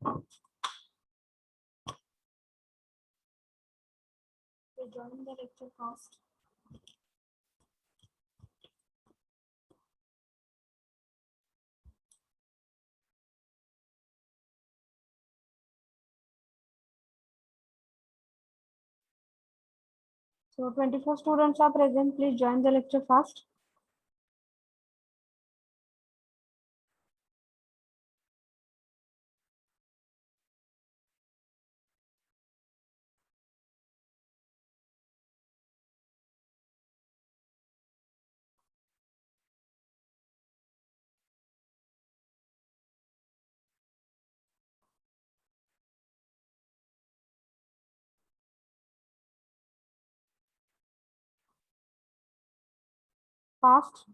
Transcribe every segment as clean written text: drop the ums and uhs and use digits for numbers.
Join the lecture fast. So 24 students are present. Please join the lecture fast. Fast.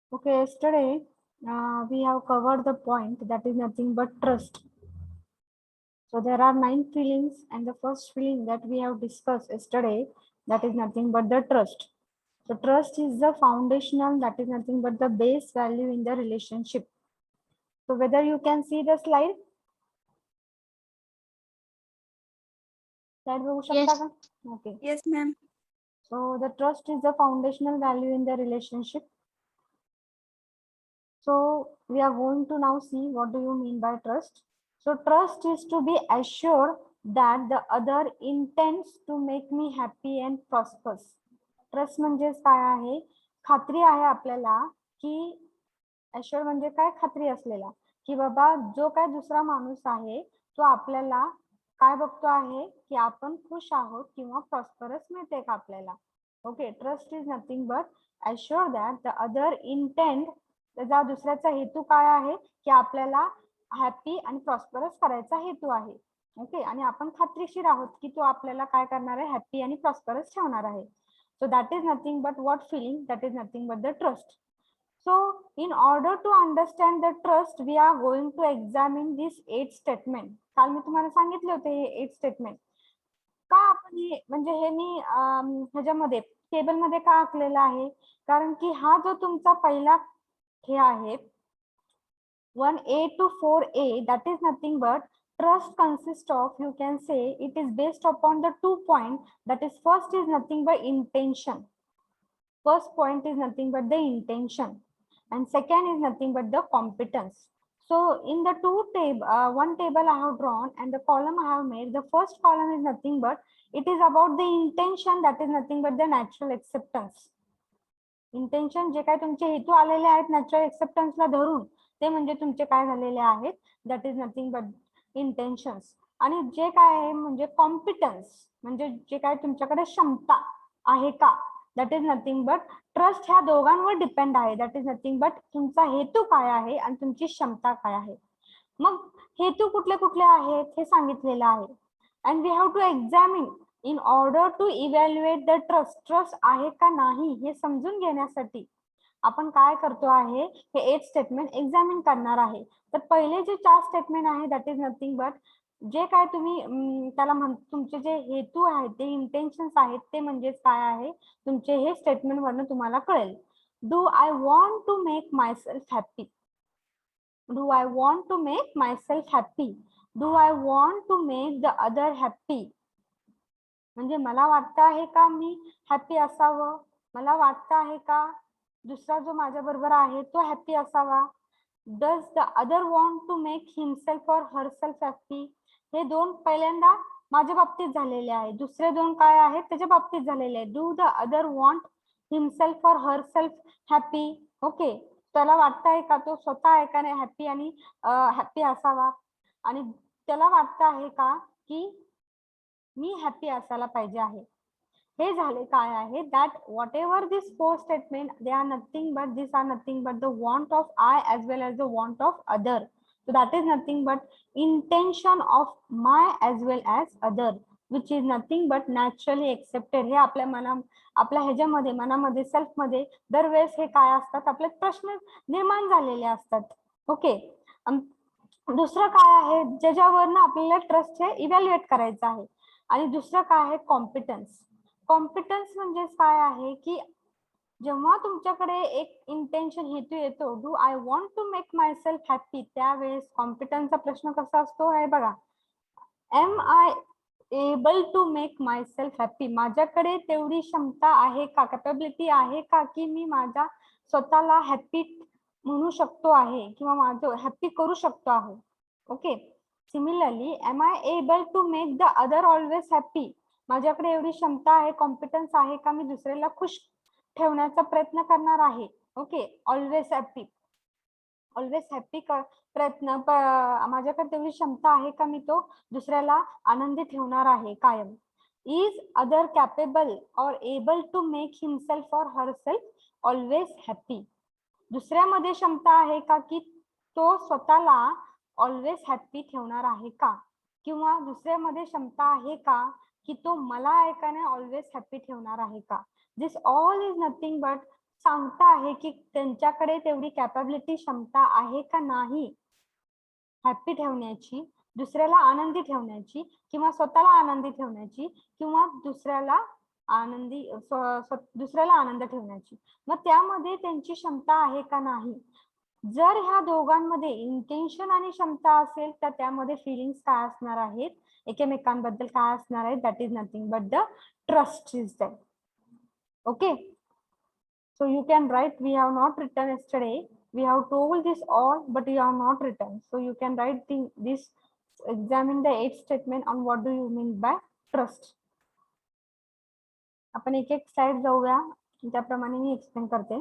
Okay, yesterday we have covered the point that is nothing but trust. So there are 9 feelings, and the first feeling that we have discussed yesterday, that is nothing but the trust. So trust is the foundational, that is nothing but the base value in the relationship. So whether you can see the slide, बघू शकता का? Okay. Yes, ma'am. So the trust is the foundational value in the relationship. So we are going to now see what do you mean by trust. So trust is to be assured that the other intends to make me happy and prosperous. Trust म्हणजे काय आहे? खात्री आहे आपल्याला की assure म्हणजे काय? खात्री असलेला की बाबा जो काय दुसरा माणूस आहे तो आपल्याला काय बघतो आहे की आपण खुश आहोत किंवा प्रॉस्परस मिळते का आपल्याला. Okay, trust is nothing but assure that the other intent, त्याचा दुसऱ्याचा हेतू काय आहे की आपल्याला हॅपी आणि प्रॉस्परस करायचा हेतू आहे. ओके, आणि आपण खात्रीशीर आहोत की तो आपल्याला काय करणार आहे? हॅपी आणि प्रॉस्परस ठेवणार आहे. So that is nothing but what feeling? That is nothing but the trust. So in order to understand the trust, we are going to examine this 8 statement. काल मी तुम्हाला सांगितले होते हे 8 statement. का आपण हे म्हणजे हे मी ह्याच्यामध्ये टेबल मध्ये का आखलेला आहे? कारण की हा जो तुमचा पहिला हे आहे 1A to 4A, that is nothing but trust consists of, you can say it is based upon the 2 points, that is first is nothing but intention. First point is nothing but the intention, and second is nothing but the competence. So in the one table I have drawn and the column I have made, the first column is nothing but it is about the intention, that is nothing but the natural acceptance. Intention जे काही तुमचे हेतू आलेले आहेत natural एक्सेप्टन्सला धरून, ते म्हणजे तुमचे काय झालेले आहेत, that is nothing but intentions. आणि जे काय आहे म्हणजे कॉम्पिटन्स, म्हणजे जे काय तुमच्याकडे क्षमता आहे का, that is nothing but trust. ह्या दोघांवर डिपेंड आहे. दॅट इज नथिंग बट तुमचा हेतू काय आहे आणि तुमची क्षमता काय आहे. मग हेतू कुठले कुठले आहेत हे सांगितलेलं आहे. And we have to examine in order to evaluate the trust. Trust आहे का नाही हे समजून घेण्यासाठी आपण काय करतो आहे, हे 8 स्टेटमेंट एक्झामिन करणार आहे. तर पहिले जे 4 स्टेटमेंट आहे दॅट इज नथिंग बट जे काय तुम्ही त्याला तुमचे जे हेतू आहेत, ते इंटेन्शन्स आहेत, ते म्हणजेच काय आहे, तुमचे हे स्टेटमेंट वरनं तुम्हाला कळेल. Do I want to make myself happy. Do I want to make myself happy. Do I want to make the other happy. म्हणजे मला वाटतं आहे का मी हॅपी असावं, मला वाटतं आहे का दुसरा जो माझ्या बरोबर आहे तो हॅपी असावा. Does the other want to make himself और हरसेल्फ हॅपी. हे दोन पहिल्यांदा माझ्या बाबतीत झालेले आहे. दुसरे दोन काय आहेत त्याच्या बाबतीत झालेले आहे. Do the other want himself और हरसेल्फ हॅपी. ओके, त्याला वाटतं आहे का तो स्वतः आहे का नाही हॅपी आणि हॅपी असावा, आणि त्याला वाटतं आहे का की मी हॅपी असायला पाहिजे आहे. हे झाले काय आहे, that whatever this 4 statement they are nothing but this are nothing but the want of I as well as the want of other. So that is nothing but intention of my as well as other which is nothing but naturally accepted. हे आपल्या ह्याच्यामध्ये मनामध्ये सेल्फमध्ये दरवेळेस हे काय असतात, आपले प्रश्न निर्माण झालेले असतात. ओके, दुसरं काय आहे ज्याच्यावरनं आपल्याला ट्रस्ट हे इव्हॅल्युएट करायचं आहे. आणि दुसरं काय आहे कॉम्पिटन्स. कॉम्पिटन्स म्हणजे काय आहे की जेव्हा तुमच्याकडे एक इंटेन्शन हेतू येतो, do I want to make myself happy, त्यावेळेस कॉम्पिटन्सचा प्रश्न कसा असतो आहे बघा. Am I able to make myself happy. माझ्याकडे तेवढी क्षमता आहे का, कॅपेबिलिटी आहे का की मी माझ्या स्वतःला हॅपी म्हणू शकतो आहे किंवा माझं हॅपी करू शकतो आहे. Okay, similarly am I able to make the other always happy. माझ्याकडे एवढी क्षमता आहे, कॉम्पिटन्स आहे का मी दुसऱ्याला खुश ठेवण्याचा प्रयत्न करणार आहे. Okay, always happy, always happy प्रयत्न माझ्याकडे तेवढी क्षमता आहे का मी तो दुसऱ्याला आनंदी ठेवणार आहे कायम. इज अदर कॅपेबल और एबल टू मेक हिमसेल्फ और हरसेल्फ ऑलवेज हॅपी. दुसऱ्यामध्ये क्षमता आहे का की तो स्वतःला ऑलवेज हॅपी ठेवणार आहे का, किंवा दुसऱ्यामध्ये क्षमता आहे का की तो मला आहे का नाही ऑलवेज हॅपी ठेवणार आहे का. दिस ऑल इज नथिंग बट सांगता आहे की त्यांच्याकडे तेवढी कॅपॅबिलिटी क्षमता आहे का नाही हॅपी ठेवण्याची, दुसऱ्याला आनंदी ठेवण्याची, किंवा स्वतःला आनंदी ठेवण्याची, किंवा दुसऱ्याला आनंद ठेवण्याची. मग त्यामध्ये त्यांची क्षमता आहे का नाही. जर ह्या दोघांमध्ये इंटेन्शन आणि क्षमता असेल तर त्यामध्ये फिलिंग्स काय असणार आहेत, एकमेकांबद्दल काय असणार आहे, that is nothing but the trust is that. Okay, so you can write, we have not written yesterday, we have told this all but you have not written, so you can write this, examine the 8 statement on what do you mean by trust. आपण एक एक slide जाऊया, त्याप्रमाणे मी explain करते.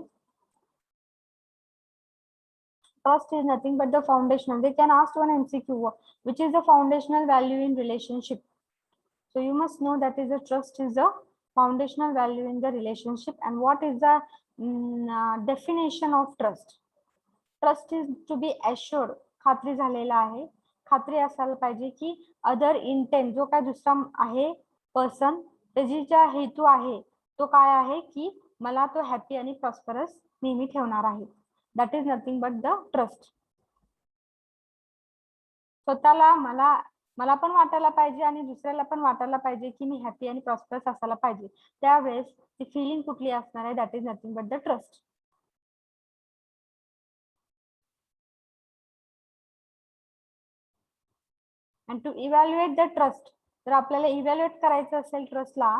Trust is nothing but the foundational. They can ask one MCQ, which is the foundational value in relationship. So you must know that is a trust is the foundational value in the relationship. And what is the definition of trust? Trust is to be assured. खात्री झालेला आहे. खात्री असायला पाहिजे की other intent जो काय दुसरा आहे पर्सन, त्याची ज्या हेतू आहे तो काय आहे की मला तो हॅपी आणि प्रॉस्परस नेहमी ठेवणार आहे. That is nothing but the trust. स्वतःला मला पण वाटायला पाहिजे आणि दुसऱ्याला पण वाटायला पाहिजे की मी हॅपी आणि प्रॉस्परस असायला पाहिजे. त्यावेळेस ती फिलिंग कुठली असणार आहे, that is nothing but the trust. And to evaluate the trust, जर आपल्याला इव्हॅल्युएट करायचं असेल ट्रस्टला,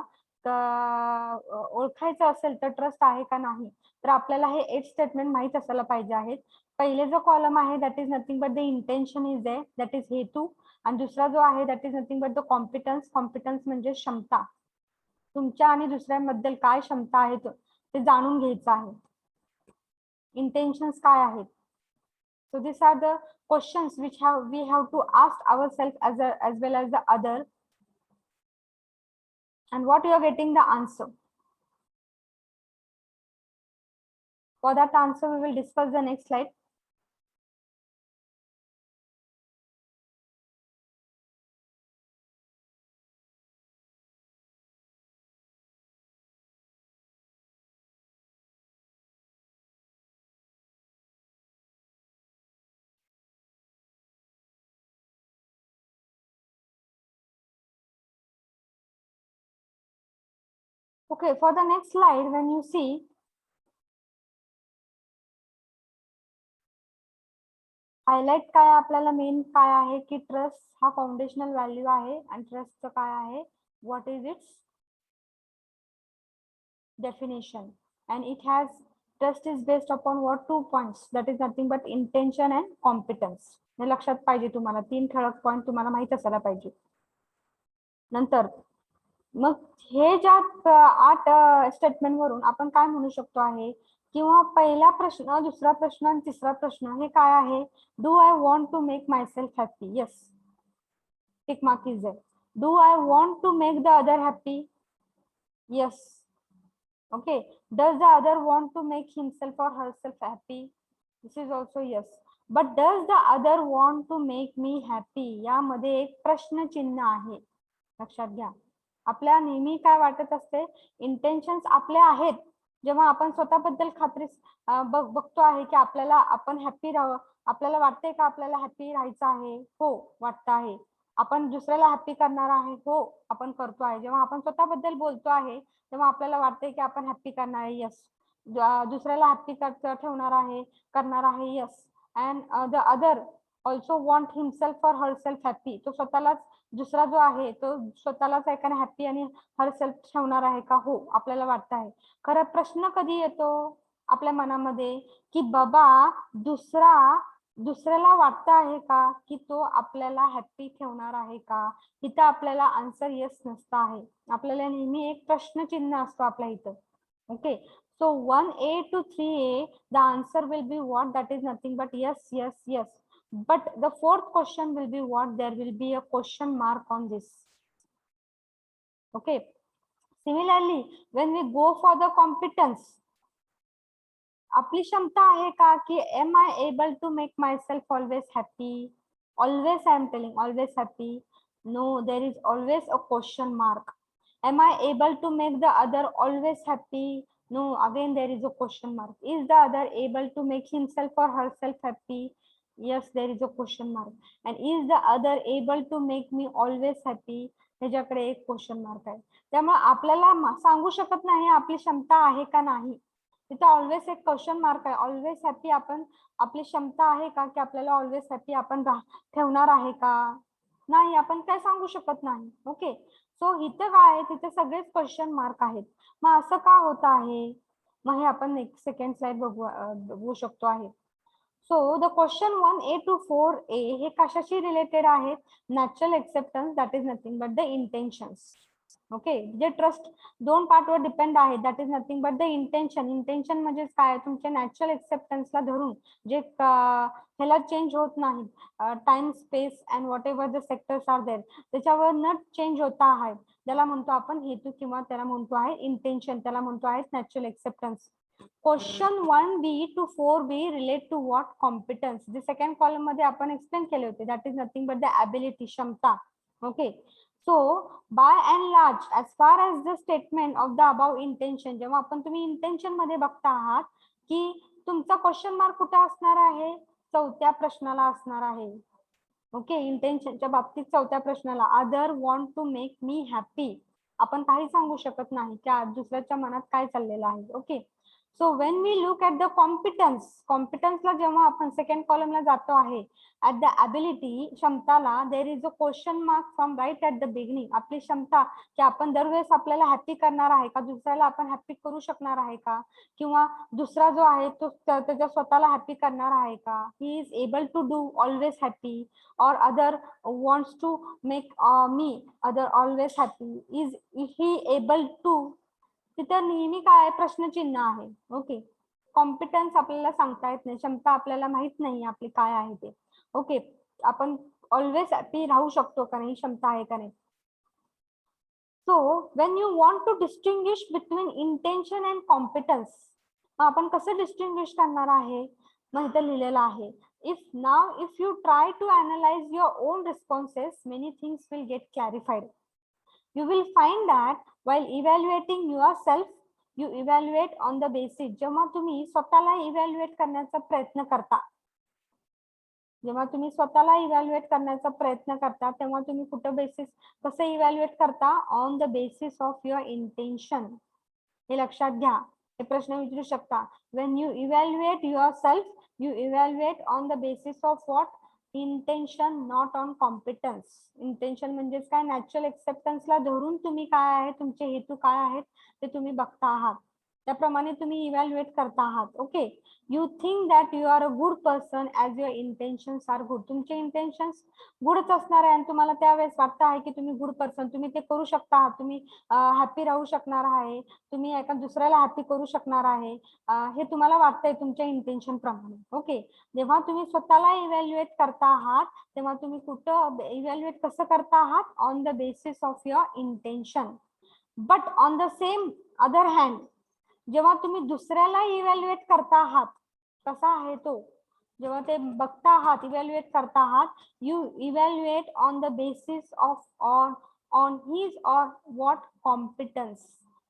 ओळखायचं असेल तर ट्रस्ट आहे का नाही, तर आपल्याला हे 8 स्टेटमेंट माहित असायला पाहिजे आहेत. पहिले जो कॉलम आहे that is nothing but the intention is आहे, दॅट इज हेतू. आणि दुसरा जो आहे that is nothing but the competence. Competence म्हणजे क्षमता, तुमच्या आणि दुसऱ्यांबद्दल काय क्षमता आहे ते जाणून घ्यायचं आहे. इंटेन्शन्स काय आहेत, So these are the questions which we have to ask ourselves as well as the other, and what you are getting the answer. For that answer, we will discuss the next slide. Okay, for the next slide, when you see, highlight काय आपल्याला main काय आहे की trust हा foundational value आहे आणि ट्रस्टचं काय आहे, what is it's definition, and it has trust is based upon what 2 points, that is nothing but intention and competence. हे लक्षात पाहिजे तुम्हाला, 3 ठळक पॉइंट तुम्हाला माहित असायला पाहिजे. नंतर मग हे ज्या 8 स्टेटमेंट वरून आपण काय म्हणू शकतो आहे, किंवा पहिला प्रश्न, दुसरा प्रश्न आणि तिसरा प्रश्न हे काय आहे, do I want to make myself happy, yes, tick mark is there. Do I want to make the other happy, yes. Okay, does the other want to make himself or herself happy? This is also yes. But does the other want to make me happy? यामध्ये एक प्रश्न चिन्ह आहे, लक्षात घ्या. आपल्या नेहमी काय वाटत असते, इंटेन्शन्स आपले आहेत जेव्हा आपण स्वतःबद्दल खात्री बघतो आहे की आपल्याला आपण हॅपी राहावं, आपल्याला वाटतंय का आपल्याला हॅपी राहायचं आहे, हो वाटतं आहे. आपण दुसऱ्याला हॅपी करणार आहे, हो आपण करतो आहे. जेव्हा आपण स्वतःबद्दल बोलतो आहे तेव्हा आपल्याला वाटतंय की आपण हॅपी करणार आहे, यस. दुसऱ्याला हॅपी ठेवणार आहे, करणार आहे, yes. And the other also want himself और हरसेल्फ हॅपी, तो स्वतःलाच, दुसरा जो आहे तो स्वतःलाच एकाने हॅपी आणि हरसेल्फ ठेवणार आहे का, हो आपल्याला वाटतं आहे. खरं प्रश्न कधी येतो आपल्या मनामध्ये की बाबा दुसऱ्याला वाटतं आहे का की तो आपल्याला हॅपी ठेवणार आहे का. इथं आपल्याला आन्सर येस नसतं आहे, आपल्याला नेहमी एक प्रश्न चिन्ह असतो आपल्या इथं. Okay, so 1A to 3A, the answer will be what, that is nothing but yes, yes, yes. But the fourth question will be what, there will be a question mark on this. Okay, similarly when we go for the competence, आपली क्षमता आहे का की am I able to make myself always happy, always I am telling always happy, no, there is always a question mark. Am I able to make the other always happy, no, again there is a question mark. Is the other able to make himself or herself happy, yes, there is a question mark. And is the other able to make me always happy, ह्याच्याकडे एक question mark आहे. त्यामुळे आपल्याला सांगू शकत नाही आपली क्षमता आहे का नाही, तिथे ऑलवेज एक क्वेश्चन मार्क आहे. ऑलवेज हॅपी आपण, आपली क्षमता आहे का की आपल्याला ऑलवेज हॅपी आपण ठेवणार आहे का, नाही, आपण काय सांगू शकत नाही. ओके, सो इथं काय आहे, तिथे सगळेच क्वेश्चन मार्क आहेत. मग असं का होत आहे, मग हे आपण नेक्स्ट सेकंड स्लाइड बघू शकतो आहे. So the question 1A to 4A हे कशाशी रिलेटेड आहेत, natural acceptance, that is nothing but the intentions. Okay, जे ट्रस्ट 2 पार्टवर डिपेंड आहे, that is nothing but the intention. Intention म्हणजे काय, तुमच्या नॅचरल एक्सेप्टन्सला धरून जे ह्याला चेंज होत नाही, time space and whatever the sectors are there, त्याच्यावर न चेंज होता आहे, त्याला म्हणतो आपण हेतू, किंवा त्याला म्हणतो आहे इंटेन्शन, त्याला म्हणतो आहे natural acceptance. Question 1B to 4B relate to what, competence. जे सेकंड कॉलम मध्ये आपण एक्सप्लेन केले होते, that is nothing but the ability, क्षमता. Okay, so by and large as far as the statement of the above intention, जेव्हा आपण तुम्ही intention मध्ये बघता आहात की तुमचा क्वेश्चन मार्क कुठे असणार आहे, चौथ्या प्रश्नाला असणार आहे. ओके, इंटेन्शनच्या बाबतीत चौथ्या प्रश्नाला, other want to make me happy, आपण काही सांगू शकत नाही की दुसऱ्याच्या मनात काय चाललेलं आहे. Okay, so when we look at the competence, कॉम्पिटन्सला जेव्हा आपण सेकंड कॉलमला जातो आहे, ॲट द ॲबिलिटी, क्षमताला, there is a question mark from right at the beginning. आपली क्षमता की आपण दरवेळेस आपल्याला हॅपी करणार आहे का, दुसऱ्याला आपण हॅपी करू शकणार आहे का, किंवा दुसरा जो आहे तो त्याच्या स्वतःला हॅपी करणार आहे का, he is able to do always happy, और other wants to make me other always happy, is he able to, तिथे नेहमी काय प्रश्नचिन्ह आहे. ओके, कॉम्पिटन्स आपल्याला सांगता येत नाही, क्षमता आपल्याला माहित नाही आपली काय आहे ते. ओके, आपण ऑलवेज हॅपी राहू शकतो का नाही, क्षमता आहे का नाही. So when you want to distinguish between intention and competence, आपण कसं डिस्टिंग्विश करणार आहे, मग इथं लिहिलेलं आहे. If you try to analyze your own responses, many things will get clarified. You will find that while evaluating yourself, you evaluate on the basis, जेव्हा तुम्ही स्वतःला इव्हॅल्युएट करण्याचा प्रयत्न करता, जेव्हा तुम्ही स्वतःला इव्हॅल्युएट करण्याचा प्रयत्न करता, तेव्हा तुम्ही कुठं बेसिस, कसं इव्हॅल्युएट करता, on the basis of your intention. हे लक्षात घ्या, हे प्रश्न विचारू शकता. when you evaluate yourself, you evaluate on the basis of what, intention, not on competence. Intention म्हणजेच काय, नॅचरल एक्सेप्टन्सला धरून तुम्ही काय आहे, तुमचे हेतू काय आहेत ते तुम्ही बघता आहात, त्याप्रमाणे तुम्ही इव्हॅल्युएट करता आहात. Okay, you think that you are a good person as your intentions are good. तुमचे इंटेन्शन्स गुडच असणार आहे आणि तुम्हाला त्यावेळेस वाटतं आहे की तुम्ही गुड पर्सन, तुम्ही ते करू शकता आहात, तुम्ही हॅपी राहू शकणार आहे, तुम्ही एका दुसऱ्याला हॅपी करू शकणार आहे, हे तुम्हाला वाटतंय तुमच्या इंटेन्शन प्रमाणे. ओके, जेव्हा तुम्ही स्वतःला इव्हॅल्युएट करता आहात, तेव्हा तुम्ही कुठं इव्हॅल्युएट कसं करता आहात, on the basis of your intention. But on the same other hand, जेव्हा तुम्ही दुसऱ्याला इव्हॅल्युएट करता आहात, कसा आहे तो, जेव्हा ते बघता आहात, इव्हॅल्युएट करता आहात, you evaluate on the basis of on his or what competence.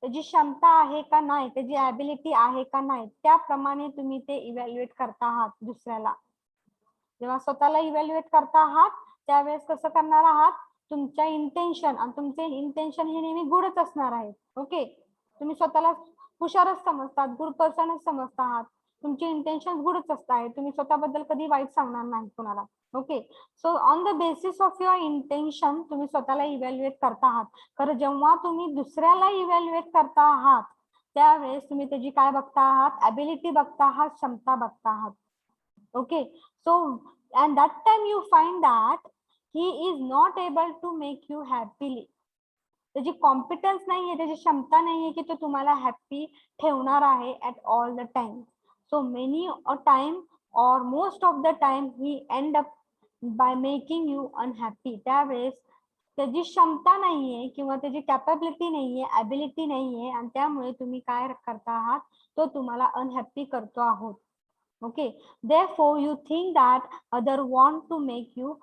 त्याची क्षमता आहे का नाही, त्याची ॲबिलिटी आहे का नाही, त्याप्रमाणे तुम्ही ते इव्हॅल्युएट करता आहात दुसऱ्याला. जेव्हा स्वतःला इव्हॅल्युएट करता आहात, त्यावेळेस कसं करणार आहात, तुमच्या इंटेन्शन, आणि तुमचे इंटेन्शन हे नेहमी गुडच असणार आहे. ओके, तुम्ही स्वतःला हुशारच समजतात, गुड पर्सनच समजता आहात, तुमची इंटेन्शन गुडच असत आहे, तुम्ही स्वतःबद्दल कधी वाईट सांगणार नाही कोणाला. Okay, so on the basis of your intention तुम्ही स्वतःला इव्हॅल्युएट करता आहात. खरं जेव्हा तुम्ही दुसऱ्याला इव्हॅल्युएट करता आहात, त्यावेळेस तुम्ही त्याची काय बघता आहात, ॲबिलिटी बघता आहात, क्षमता बघता आहात. Okay, so and that time you find that he is not able to make you happily. त्याची कॉम्पिटन्स नाहीये, त्याची क्षमता नाहीये की तो तुम्हाला हॅपी ठेवणार आहे at all the time. So many a time और most of the time he end up by making you unhappy. त्यावेळेस त्याची क्षमता नाहीये किंवा त्याची कॅपॅबिलिटी नाहीये, ॲबिलिटी नाहीये, आणि त्यामुळे तुम्ही काय करता आहात, तो तुम्हाला अनहॅपी करतो आहोत. Okay, therefore you think that other want to make you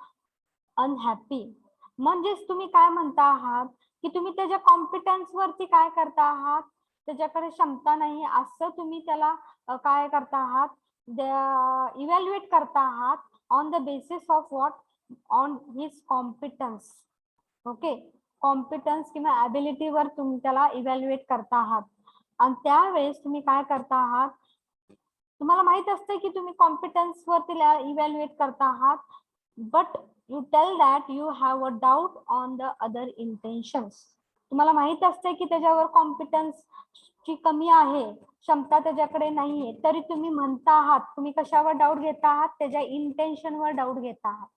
unhappy. म्हणजेच तुम्ही काय म्हणता आहात की तुम्ही त्याच्या कॉम्पिटन्स वरती काय करता आहात, त्याच्याकडे क्षमता नाही असं तुम्ही त्याला काय करता आहात, इव्हॅल्युएट करता आहात on the basis of what, on his competence. Okay, competence किंवा ॲबिलिटी वर तुम्ही त्याला इव्हॅल्युएट करता आहात, आणि त्यावेळेस तुम्ही काय करता आहात, तुम्हाला माहित असते की तुम्ही कॉम्पिटन्स वरती इव्हॅल्युएट करता आहात, but you tell that you have a doubt on the other intentions. तुम्हाला माहित असते की त्याच्यावर कॉम्पिटन्स ची कमी आहे, क्षमता त्याच्याकडे नाहीये, तरी तुम्ही म्हणता आहात, तुम्ही कशावर डाऊट घेता आहात, त्याच्या इंटेन्शनवर डाऊट घेता आहात,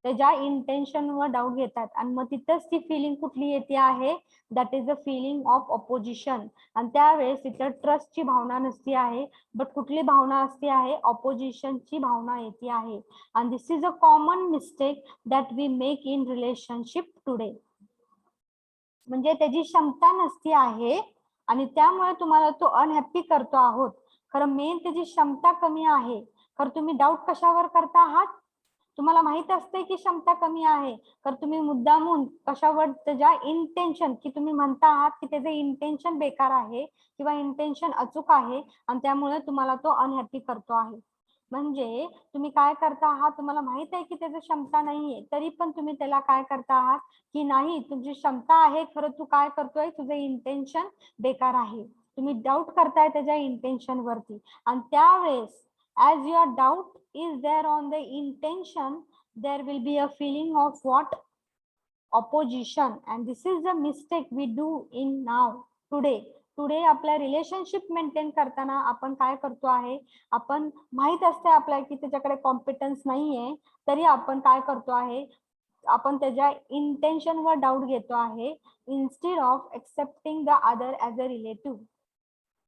त्याच्या इंटेन्शनवर डाऊट घेतात, आणि मग तिथंच ती फिलिंग कुठली येते आहे, that is the feeling of opposition. आणि त्यावेळेस तिथं ट्रस्टची भावना नसती आहे, बट कुठली भावना असते आहे, ऑपोजिशनची भावना येते आहे. आणि this is a common mistake that we make in relationship today. म्हणजे त्याची क्षमता नसती आहे आणि त्यामुळे तुम्हाला तो अनहॅपी करतो आहोत. खरं मेन त्याची क्षमता कमी आहे, खरं तुम्ही डाऊट कशावर करता आहात, तुम्हाला माहित असते की क्षमता कमी आहे, तर तुम्ही मुद्दामून कशावर, त्याच्या इंटेन्शन, की तुम्ही म्हणता आहात की त्याचे इंटेन्शन बेकार आहे किंवा इंटेन्शन अचूक आहे, आणि त्यामुळे तुम्हाला तो अनहॅपी करतो आहे. म्हणजे तुम्ही काय करता आहात, तुम्हाला माहित आहे की त्याची क्षमता नाहीये, तरी पण तुम्ही त्याला काय करता आहात की नाही, तुझी क्षमता आहे, खरं तू काय करतोय, तुझे इंटेन्शन बेकार आहे, तुम्ही डाऊट करताय त्याच्या इंटेन्शन वरती. आणि त्यावेळेस as your doubt is there on the intention, there will be a feeling of what, opposition. And this is the mistake we do in now today आपल्या रिलेशनशिप मेंटेन करताना आपण काय करतो आहे, आपण माहित असते आपल्याला की त्याच्याकडे कॉम्पिटन्स नाहीये, तरी आपण काय करतो आहे, आपण त्याच्या इंटेन्शन वर डाऊट घेतो आहे, instead of accepting the other as a relative.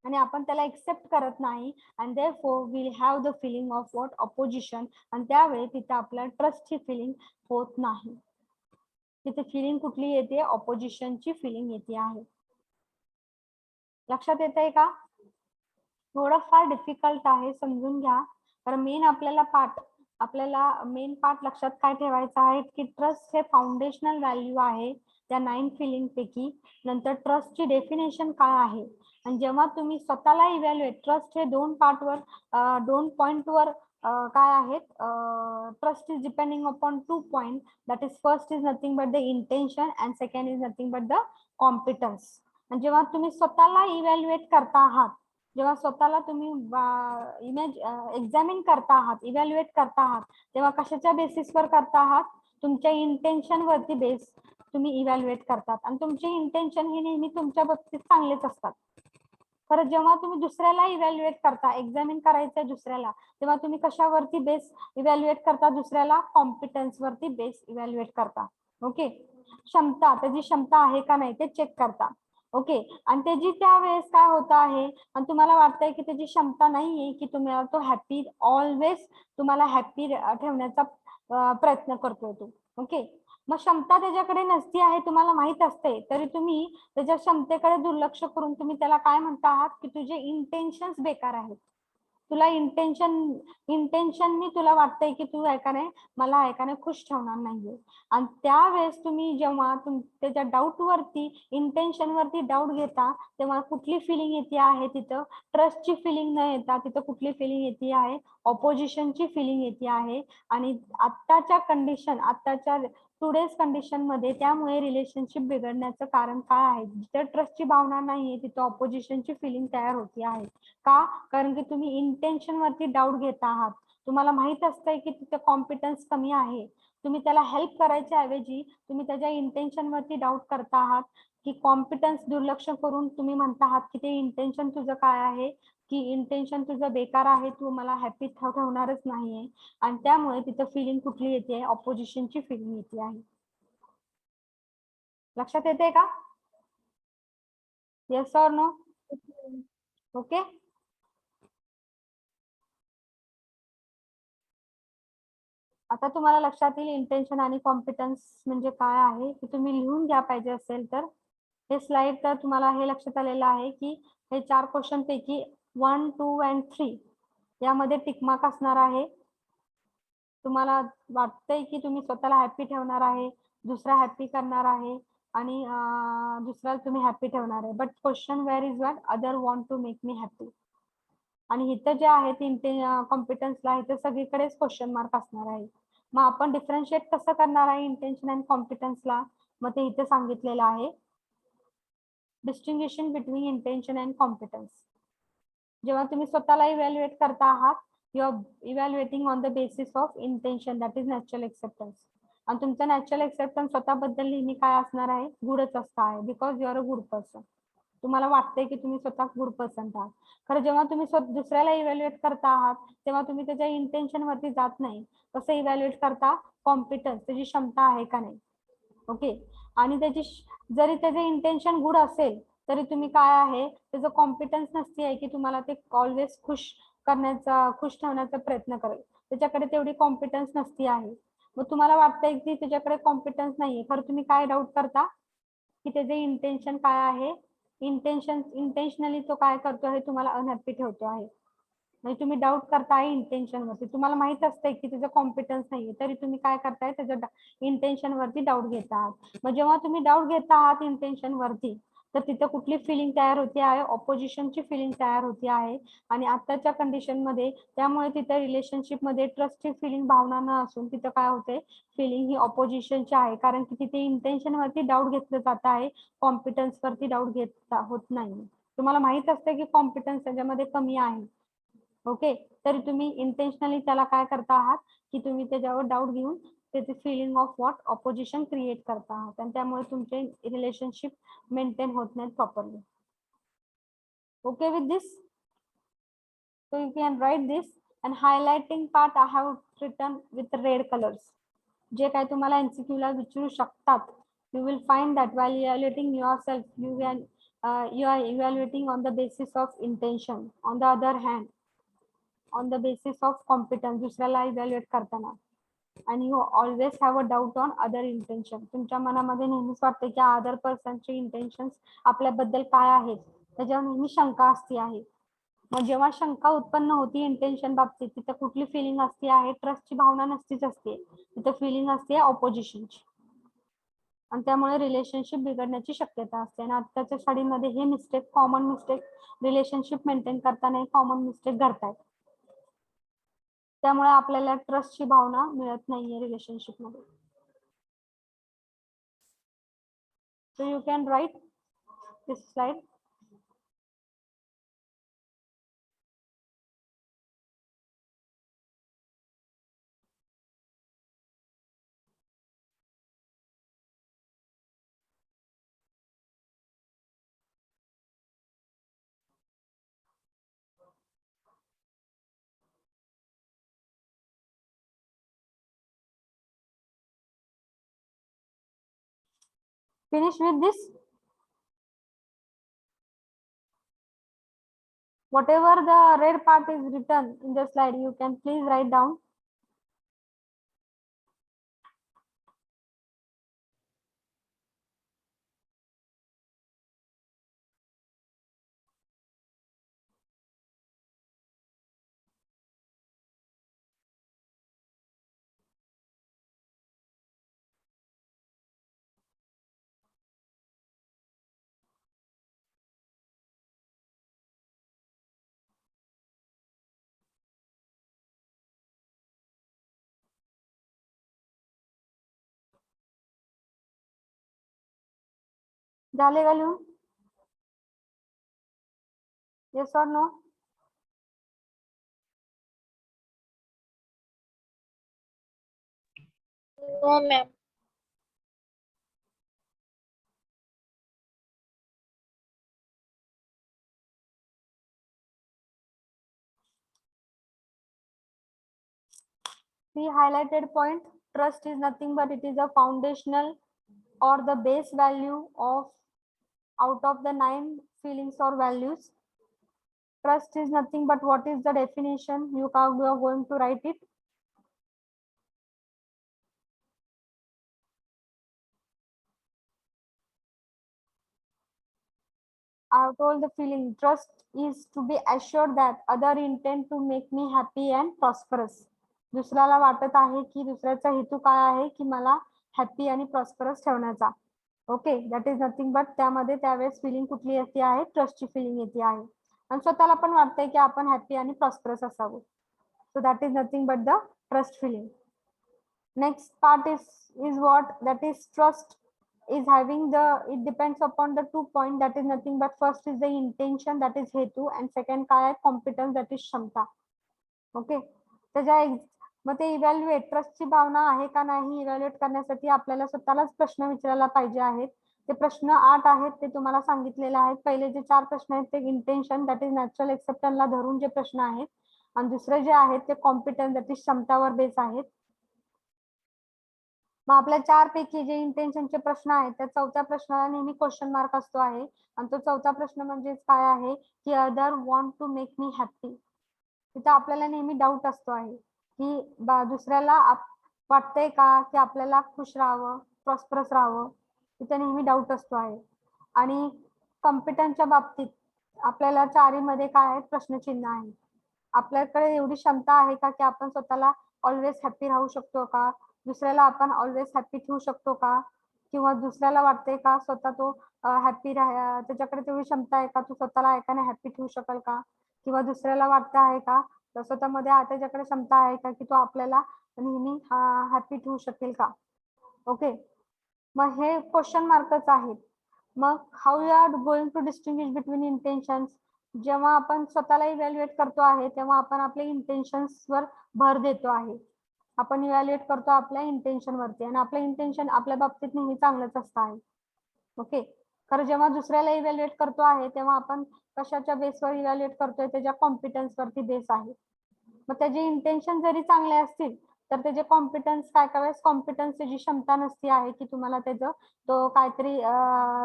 आणि आपण त्याला एक्सेप्ट करत नाही, and therefore will have the feeling of what opposition, आणि त्यावेळी तिथे आपल्याला ट्रस्टची फिलिंग होत नाही. तिथे फिलिंग कुठली येते? ऑपोजिशनची फिलिंग येते आहे. लक्षात येत आहे का? थोडं फार डिफिकल्ट आहे, समजून घ्या. कारण मेन पार्ट लक्षात काय ठेवायचं आहे की ट्रस्ट हे फाउंडेशनल व्हॅल्यू आहे त्या 9 फिलिंग पैकी. नंतर ट्रस्टची डेफिनेशन काय आहे, आणि जेव्हा तुम्ही स्वतःला इव्हॅल्युएट, ट्रस्ट हे 2 पॉइंटवर काय आहेत, trust is depending upon 2 point, that is first is nothing but the intention and second is nothing but the competence. आणि जेव्हा तुम्ही स्वतःला इव्हॅल्युएट करता आहात, जेव्हा स्वतःला तुम्ही एक्झामिन करता आहात, इव्हॅल्युएट करता आहात, तेव्हा कशाच्या बेसिसवर करता आहात? तुमच्या इंटेन्शन वरती बेस तुम्ही इव्हॅल्युएट करतात, आणि तुमचे इंटेन्शन हे नेहमी तुमच्या बाबतीत चांगलेच असतात. खरं जेव्हा तुम्ही दुसऱ्याला इव्हॅल्युएट करता, एक्झामिन करायचंय दुसऱ्याला, तेव्हा तुम्ही कशावरती बेस इव्हॅल्युएट करता? दुसऱ्याला कॉम्पिटन्स वरती बेस इव्हॅल्युएट करता. ओके, क्षमता, त्याची क्षमता आहे का नाही ते चेक करता. ओके, आणि त्याची त्यावेळेस काय होत आहे, आणि तुम्हाला वाटतंय की त्याची क्षमता नाहीये, की तुम्हाला तो हॅपी, ऑलवेज तुम्हाला हॅपी ठेवण्याचा प्रयत्न करतोय तो. ओके, मग क्षमता त्याच्याकडे नसती आहे, तुम्हाला माहित असते, तरी तुम्ही त्याच्या क्षमतेकडे दुर्लक्ष करून तुम्ही त्याला काय म्हणता आहात की तुझे इंटेन्शन्स बेकार आहेत. तुला इंटेन्शननी तुला वाटतंय की तू ऐकाने मला ऐकाने खुश ठेवणार नाहीये, आणि त्यावेळेस तुम्ही जेव्हा त्याच्या डाऊट वरती, इंटेन्शन वरती डाऊट घेता, तेव्हा कुठली फिलिंग येते आहे? तिथं ट्रस्टची फिलिंग न येता तिथं कुठली फिलिंग येते आहे? ऑपोजिशनची फिलिंग येते आहे. आणि आत्ताच्या टुडेज कंडिशन मध्ये त्यामुळे रिलेशनशिप बिघडण्याचं कारण काय आहे? जिथे ट्रस्टची भावना नाहीये तिथे ऑपोजिशनची फिलिंग तयार होती आहे. का? कारण की तुम्ही इंटेन्शन वरती डाऊट घेत आहात. तुम्हाला माहित असतंय की तिथे कॉम्पिटन्स कमी आहे. तुम्ही त्याला हेल्प करायच्या ऐवजी तुम्ही त्याच्या इंटेन्शन वरती डाऊट करता आहात, की कॉम्पिटन्स दुर्लक्ष करून तुम्ही म्हणता आहात की ते इंटेन्शन तुझं काय आहे, की इंटेन्शन तुझं बेकार आहे, तू मला हॅपी ठेवणारच नाहीये, आणि त्यामुळे तिथं फिलिंग कुठली येते? ऑपोजिशनची फिलिंग येते आहे. लक्षात येते का? Yes or no? ओके, आता तुम्हाला लक्षात येईल इंटेन्शन आणि कॉम्पिटन्स म्हणजे काय आहे, की तुम्ही लिहून घ्या पाहिजे असेल तर. हे स्लाइड तर तुम्हाला हे लक्षात आलेलं आहे की हे 4 क्वेश्चन पैकी 1, 2 अँड 3 यामध्ये टिकमार्क असणार आहे. तुम्हाला वाटतंय की तुम्ही स्वतःला हॅपी ठेवणार आहे, दुसरा हॅपी करणार आहे, आणि दुसऱ्याला तुम्ही हॅपी ठेवणार आहे. But question where is what other want to make me happy. आणि इथं जे आहे ते कॉम्पिटन्सला इथं सगळीकडेच क्वेश्चन मार्क असणार आहे. मग आपण डिफरन्शिएट कसं करणार आहे इंटेन्शन अँड कॉम्पिटन्सला? मग ते इथे सांगितलेलं आहे, distinction between intention and competence. जेव्हा तुम्ही स्वतःला इव्हॅल्युएट करता आहात, you are evaluating on the basis of intention, that is natural acceptance. आणि तुमचं नॅचरल एक्सेप्टन्स स्वतःबद्दल नेहमी काय असणार आहे? गुडच असतं आहे, because you are a good person. तुम्हाला वाटतंय की तुम्ही स्वतः गुड पर्सन आहात. खरं जेव्हा तुम्ही दुसऱ्याला इव्हॅल्युएट करता आहात, तेव्हा तुम्ही त्याच्या इंटेन्शन वरती जात नाही. कसं इव्हॅल्युएट करता? कॉम्पिटन्स, त्याची क्षमता आहे का नाही. ओके, आणि जरी त्याचे इंटेन्शन गुड असेल तरी तुम्ही काय आहे, त्याचं कॉम्पिटन्स नसते आहे की तुम्हाला ते ऑलवेज खुश ठेवण्याचा प्रयत्न करेल. त्याच्याकडे तेवढी कॉम्पिटन्स नसती आहे. मग तुम्हाला वाटतंय की त्याच्याकडे कॉम्पिटन्स नाहीये, खरं तुम्ही काय डाऊट करता की त्याचे इंटेन्शन काय आहे? इंटेन्शनली तो काय करतो आहे? तुम्हाला अनहॅपी ठेवतो आहे. म्हणजे तुम्ही डाऊट करताय इंटेन्शन वरती. तुम्हाला माहित असतंय की त्याचा कॉम्पिटन्स नाहीये, तरी तुम्ही काय करताय? त्याच्या इंटेन्शन वरती डाऊट घेत आहात. मग जेव्हा तुम्ही डाऊट घेता आहात इंटेन्शन वरती, तर तिथे कुठली फिलिंग तयार होते आहे? ऑपोजिशनची फिलिंग तयार होते आहे. आणि आताच्या कंडिशन मध्ये त्यामुळे तिथे रिलेशनशिप मध्ये ट्रस्टची फिलिंग, भावना न असून तिथं काय होते? फिलिंग ही ऑपोजिशनची आहे, कारण की तिथे इंटेन्शन वरती डाऊट घेतलं जात आहे, कॉम्पिटन्स वरती डाऊट घेत होत नाही. तुम्हाला माहित असतं की कॉम्पिटन्स त्याच्यामध्ये कमी आहे. ओके, तरी तुम्ही इंटेन्शनली त्याला काय करता आहात की तुम्ही त्याच्यावर डाऊट घेऊन त्याची feeling of what opposition create करता आहात, आणि त्यामुळे तुमचे रिलेशनशिप मेंटेन होत नाहीत properly. Okay with this? So you can write this, and highlighting part I have written with red colors. जे काय तुम्हाला MCQ ला विचारू शकतात, you will find that while evaluating yourself, you are evaluating on the basis of intention. On the other hand, on the basis of competence दुसऱ्याला evaluate करताना, and you always have a doubt on other intention. तुमच्या मनामध्ये नेहमीच वाटते की other पर्सनचे intentions आपल्याबद्दल काय आहेत, त्याच्यावर नेहमी शंका असते आहे. मग जेव्हा शंका उत्पन्न होती इंटेन्शन बाबतीत, तिथे कुठली फिलिंग असते आहे, ट्रस्टची भावना नसतीच असते, तिथे फिलिंग असते ऑपोजिशनची, आणि त्यामुळे रिलेशनशिप बिघडण्याची शक्यता असते. आणि आताच्या स्टडीमध्ये हे mistake, common mistake, relationship maintain करताना कॉमन मिस्टेक घडतात. त्यामुळे आपल्याला ट्रस्टची भावना मिळत नाहीये रिलेशनशिप मध्ये. So you can write this slide. Finish with this. Whatever the red part is written in the slide, you can please write down. झाले का लिहून? Yes or no? No, ma'am. See highlighted point, trust is nothing but it is a foundational or the base value of out of the 9 feelings or values. Trust is nothing but what is the definition? You are going to write it. I have told the feeling trust is to be assured that other intend to make me happy and prosperous. दुसऱ्याला वाटत आहे की दुसऱ्याचा हेतू काय आहे की मला हॅपी आणि प्रॉस्परस ठेवण्याचा. Okay, that is nothing but त्यामध्ये त्यावेळेस फिलिंग कुठली येते आहे, ट्रस्टची फिलिंग येते आहे, आणि स्वतःला पण वाटतंय की आपण हॅपी आणि प्रॉस्परस असावं. So that is nothing but the trust feeling. Next part is what, that is trust is having the, it depends upon the 2 point, that is nothing but first is the intention, that is हेतू, and second काय आहे, competence, that is क्षमता. Okay, त्याच्या मग ते evaluate, ट्रस्टची भावना आहे का नाही इव्हॅल्युएट करण्यासाठी आपल्याला स्वतःलाच प्रश्न विचारायला पाहिजे आहेत. ते प्रश्न 8 आहेत, ते तुम्हाला सांगितलेले आहेत. पहिले जे 4 प्रश्न आहेत ते इंटेन्शन, दॅट इज नॅचरल एक्सेप्टन्सला धरून जे प्रश्न आहेत, आणि दुसरे जे आहेत ते कॉम्पिटन्स, दॅट इज क्षमतावर बेस आहेत. मग आपल्या 4 पैकी जे इंटेन्शनचे प्रश्न आहेत त्या चौथ्या प्रश्नाला नेहमी क्वेश्चन मार्क असतो आहे, आणि तो चौथा प्रश्न म्हणजे काय आहे की other want to make me happy. तिथे आपल्याला नेहमी डाऊट असतो आहे की दुसऱ्याला वाटतंय का की आपल्याला खुश राहावं, प्रॉस्परस राहावं, तिथे नेहमी डाऊट असतो आहे. आणि कॉम्पिटन्सच्या बाबतीत आपल्याला 4 मध्ये काय आहे, प्रश्नचिन्ह आहे. आपल्याकडे एवढी क्षमता आहे का की आपण स्वतःला ऑलवेज हॅपी राहू शकतो का, दुसऱ्याला आपण ऑलवेज हॅपी ठेवू शकतो का, किंवा दुसऱ्याला वाटते का स्वतः तो हॅपी त्याच्याकडे तेवढी क्षमता आहे का, तो स्वतःला एकाने हॅपी ठेवू शकेल का, किंवा दुसऱ्याला वाटतं आहे का स्वतःमध्ये त्याच्याकडे क्षमता आहे का की तो आपल्याला नेहमी हॅपी ठेवू शकेल का. ओके, मग हे क्वेश्चन मार्कच आहेत. मग how you are going to distinguish between intentions. जेव्हा आपण स्वतःला इव्हॅल्युएट करतो आहे तेव्हा आपण आपल्या इंटेन्शन्स वर भर देतो आहे. आपण इव्हॅल्युएट करतो आपल्या इंटेन्शन वरती, आणि आपलं इंटेन्शन आपल्या बाबतीत नेहमी चांगलंच असतं आहे. ओके, कारण जेव्हा दुसऱ्याला इव्हॅल्युएट करतो आहे तेव्हा आपण कशाच्या बेसवर इव्हॅल्युएट करतोय, त्याच्या कॉम्पिटन्स वरती बेस आहे. मग त्याचे इंटेन्शन जरी चांगले असतील तर त्याचे कॉम्पिटन्स काय काय वेळेस कॉम्पिटन्स त्याची क्षमता नसती आहे की तुम्हाला त्याचं तो काहीतरी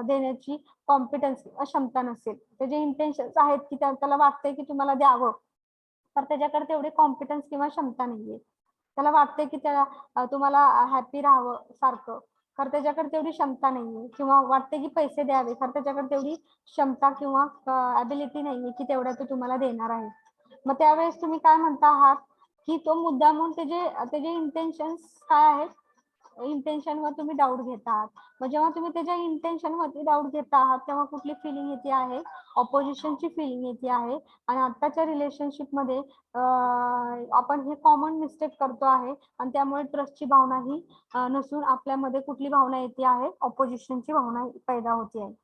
देण्याची कॉम्पिटन्स क्षमता नसेल, त्याचे इंटेन्शन्स आहेत की त्याला वाटतंय की तुम्हाला द्यावं, तर त्याच्याकडे तेवढे कॉम्पिटन्स किंवा क्षमता नाहीये, त्याला वाटते की त्याला तुम्हाला हॅपी राहावं सारखं, तर त्याच्याकडे तेवढी क्षमता नाहीये, किंवा वाटते की पैसे द्यावे तर त्याच्याकडे तेवढी क्षमता किंवा ॲबिलिटी नाहीये की तेवढ्या तो तुम्हाला देणार आहे. मग त्यावेळेस तुम्ही काय म्हणता आहात की तो मुद्दामून त्याचे इंटेन्शन्स काय आहेत, इंटेन्शन वर तुम्ही डाऊट घेता आहात. मग जेव्हा तुम्ही त्याच्या इंटेन्शन वरती डाऊट घेता आहात तेव्हा कुठली फिलिंग येते आहे, ऑपोजिशनची फिलिंग येते आहे. आणि आताच्या रिलेशनशिप मध्ये आपण हे कॉमन मिस्टेक करतो आहे आणि त्यामुळे ट्रस्टची भावना ही नसून आपल्यामध्ये कुठली भावना येते आहे, ऑपोजिशनची भावना पैदा होते आहे.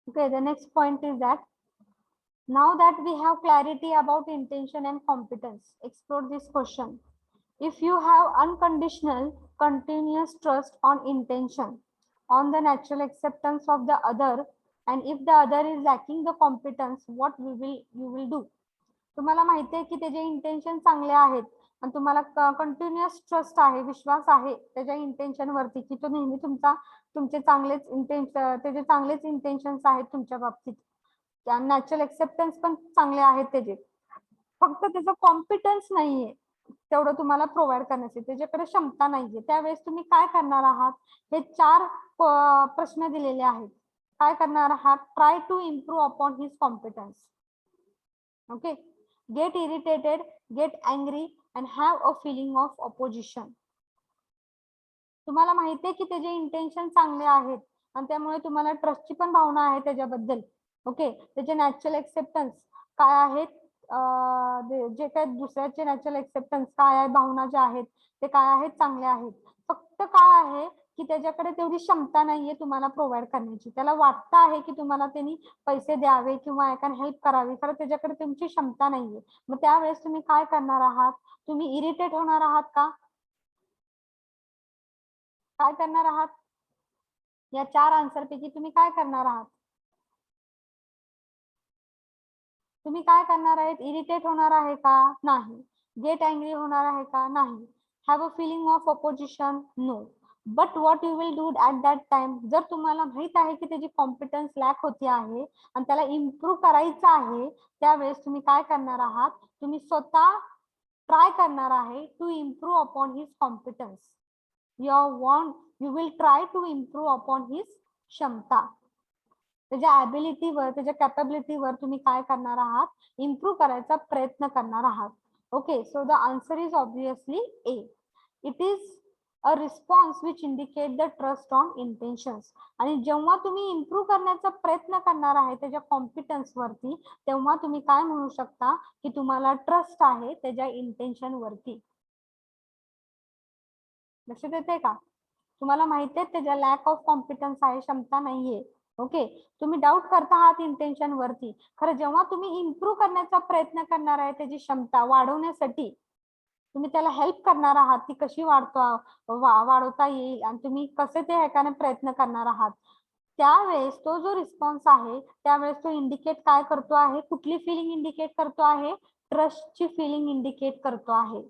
Okay, the next point is that now that we have clarity about intention and competence, explore this question. If you have unconditional, continuous trust on intention, on the natural acceptance of the other, and if the other is lacking the competence, what you will do? तुम्हाला माहिती आहे की त्याचे intention चांगले आहेत आणि तुम्हाला continuous trust आहे, विश्वास आहे त्याच्या इंटेन्शन वरती की तो नेहमी तुमचे चांगलेच त्याचे चांगलेच इंटेन्शन्स आहेत तुमच्या बाबतीत, नॅचरल एक्सेप्टन्स पण चांगले आहेत त्याचे, फक्त त्याचं कॉम्पिटन्स नाहीये तेवढं तुम्हाला प्रोव्हाइड करण्याची, त्याच्याकडे क्षमता नाहीये. त्यावेळेस तुम्ही काय करणार आहात, हे 4 प्रश्न दिलेले आहेत. काय करणार आहात, try to improve upon his competence. Okay, get irritated, get angry and have a feeling of opposition. तुम्हाला माहिती आहे की त्याचे इंटेन्शन चांगले आहेत आणि त्यामुळे तुम्हाला ट्रस्टची पण भावना आहे त्याच्याबद्दल. ओके, त्याचे नॅचरल एक्सेप्टन्स काय आहेत, जे काही दुसऱ्याचे नॅचरल एक्सेप्टन्स काय आहे, भावना ज्या आहेत ते काय आहेत, चांगले आहेत. फक्त काय आहे की त्याच्याकडे तेवढी क्षमता नाहीये तुम्हाला प्रोव्हाइड करण्याची. त्याला वाटतं आहे की तुम्हाला त्यांनी पैसे द्यावे किंवा एखादी हेल्प करावी, तर त्याच्याकडे तुमची क्षमता नाहीये. मग त्यावेळेस तुम्ही काय करणार आहात, तुम्ही इरिटेट होणार आहात का, काय करणार आहात, या 4 आन्सर पैकी तुम्ही काय करणार आहात, तुम्ही काय करणार आहेत, इरिटेट होणार आहे का, नाही. गेट अँग्री होणार आहे का, नाही. Have a feeling of opposition, no. But what you will do at that time, जर तुम्हाला माहित आहे की त्याची कॉम्पिटन्स लॅक होती आहे आणि त्याला इम्प्रूव्ह करायचं आहे, त्यावेळेस तुम्ही काय करणार आहात, तुम्ही स्वतः ट्राय करणार आहे to improve upon his competence. You will try to improve upon his क्षमता, त्याच्या ॲबिलिटीवर, त्याच्या कॅपेबिलिटीवर तुम्ही काय करणार आहात, इम्प्रूव्ह करायचा प्रयत्न करणार आहात. Okay, so the answer is obviously A. It is a response which indicate the trust on intentions. आणि जेव्हा तुम्ही इम्प्रूव्ह करण्याचा प्रयत्न करणार आहे त्याच्या कॉम्पिटन्स वरती, तेव्हा तुम्ही काय म्हणू शकता की तुम्हाला ट्रस्ट आहे त्याच्या इंटेन्शन वरती. लक्षात येते का, तुम्हाला माहिती आहे त्याच्या लॅक ऑफ कॉम्पिटन्स आहे, क्षमता नाहीये. ओके, तुम्ही डाऊट करता आहात इंटेन्शन वरती, खरं जेव्हा तुम्ही इम्प्रूव्ह करण्याचा प्रयत्न करणार आहे त्याची क्षमता वाढवण्यासाठी, तुम्ही त्याला हेल्प करणार आहात ती कशी वाढवता येईल आणि तुम्ही कसे ते एकाने प्रयत्न करणार आहात, त्यावेळेस तो जो रिस्पॉन्स आहे त्यावेळेस तो इंडिकेट काय करतो आहे, कुठली फिलिंग इंडिकेट करतो आहे, ट्रस्टची फिलिंग इंडिकेट करतो आहे.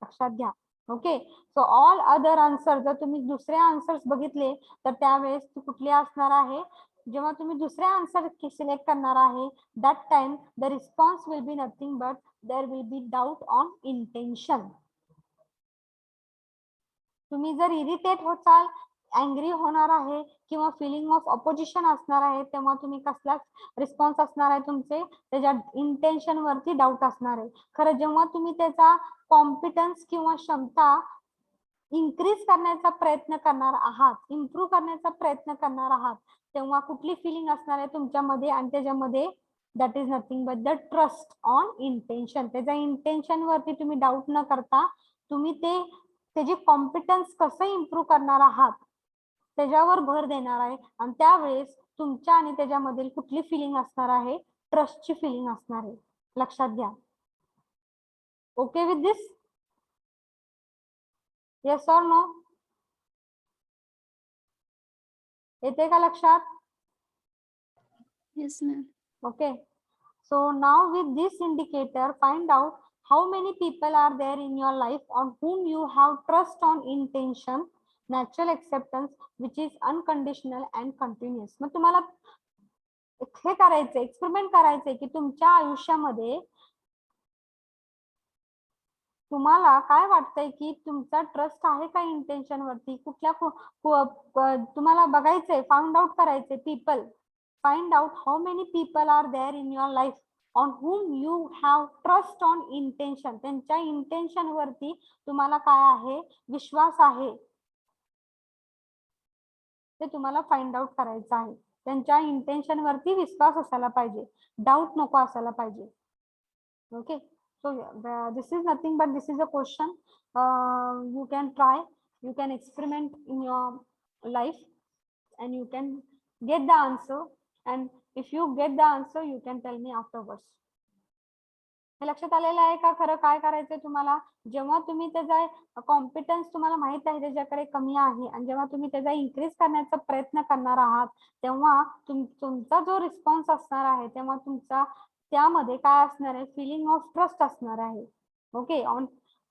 लक्षात घ्या. Okay, so all other answer, जर तुम्ही दुसरे आन्सर्स बघितले तर त्यावेळेस कुठले असणार आहे, जेव्हा तुम्ही दुसरे आन्सर सिलेक्ट करणार आहे, that time the response will be nothing but there will be doubt on intention. तुम्ही जर इरिटेट होताल, अँग्री होणार आहे किंवा फिलिंग ऑफ ऑपोजिशन असणार आहे, तेव्हा तुम्ही कसलाच रिस्पॉन्स असणार आहे तुमचे, त्याच्या इंटेन्शन वरती डाऊट असणार आहे. खरं जेव्हा तुम्ही त्याचा कॉम्पिटन्स किंवा क्षमता इन्क्रीज करण्याचा प्रयत्न करणार आहात, इम्प्रूव्ह करण्याचा प्रयत्न करणार आहात, तेव्हा कुठली फिलिंग असणार आहे तुमच्यामध्ये, आणि त्याच्यामध्ये that is nothing but the trust on intention. त्याच्या इंटेन्शन वरती तुम्ही डाऊट न करता तुम्ही त्याची कॉम्पिटन्स कसं इम्प्रूव्ह करणार आहात त्याच्यावर भर देणार आहे, आणि त्यावेळेस तुमच्या आणि त्याच्यामधील कुठली फिलिंग असणार आहे, ट्रस्टची फिलिंग असणार आहे. लक्षात घ्या. Okay with this? Yes or no? येते का लक्षात? Yes, ma'am. Okay. So now with this indicator, find out how many people are there in your life on whom you have trust on intention, natural acceptance, which is unconditional and continuous. मग तुम्हाला हे करायचंय, experiment करायचंय की तुमच्या आयुष्यामध्ये तुम्हाला काय वाटतंय की तुमचा ट्रस्ट आहे का इंटेन्शन वरती, कुठल्या तुम्हाला बघायचंय, फाउंड आउट करायचंय people, find out how many people are there in your life on whom you have trust on intention. त्यांच्या इंटेन्शन वरती तुम्हाला काय आहे, विश्वास आहे, ते तुम्हाला फाइंड आउट करायचं आहे. त्यांच्या इंटेन्शन वरती विश्वास असायला पाहिजे, डाऊट नको असायला पाहिजे. Okay, so this is nothing but this is a question. You can try, you can experiment in your life and you can get the answer, and if you get the answer you can tell me afterwards. हे लक्षात आलेलं आहे का? खरं काय करायचंय तुम्हाला, जेव्हा तुम्ही त्याचा कॉम्पिटन्स तुम्हाला माहित आहे त्याच्याकडे कमी आहे आणि जेव्हा तुम्ही त्याचा इन्क्रीज करण्याचा प्रयत्न करणार आहात, तेव्हा तुमचा जो रिस्पॉन्स असणार आहे, तेव्हा तुमचा त्यामध्ये काय असणार आहे, फिलिंग ऑफ ट्रस्ट असणार आहे. ओके, ऑन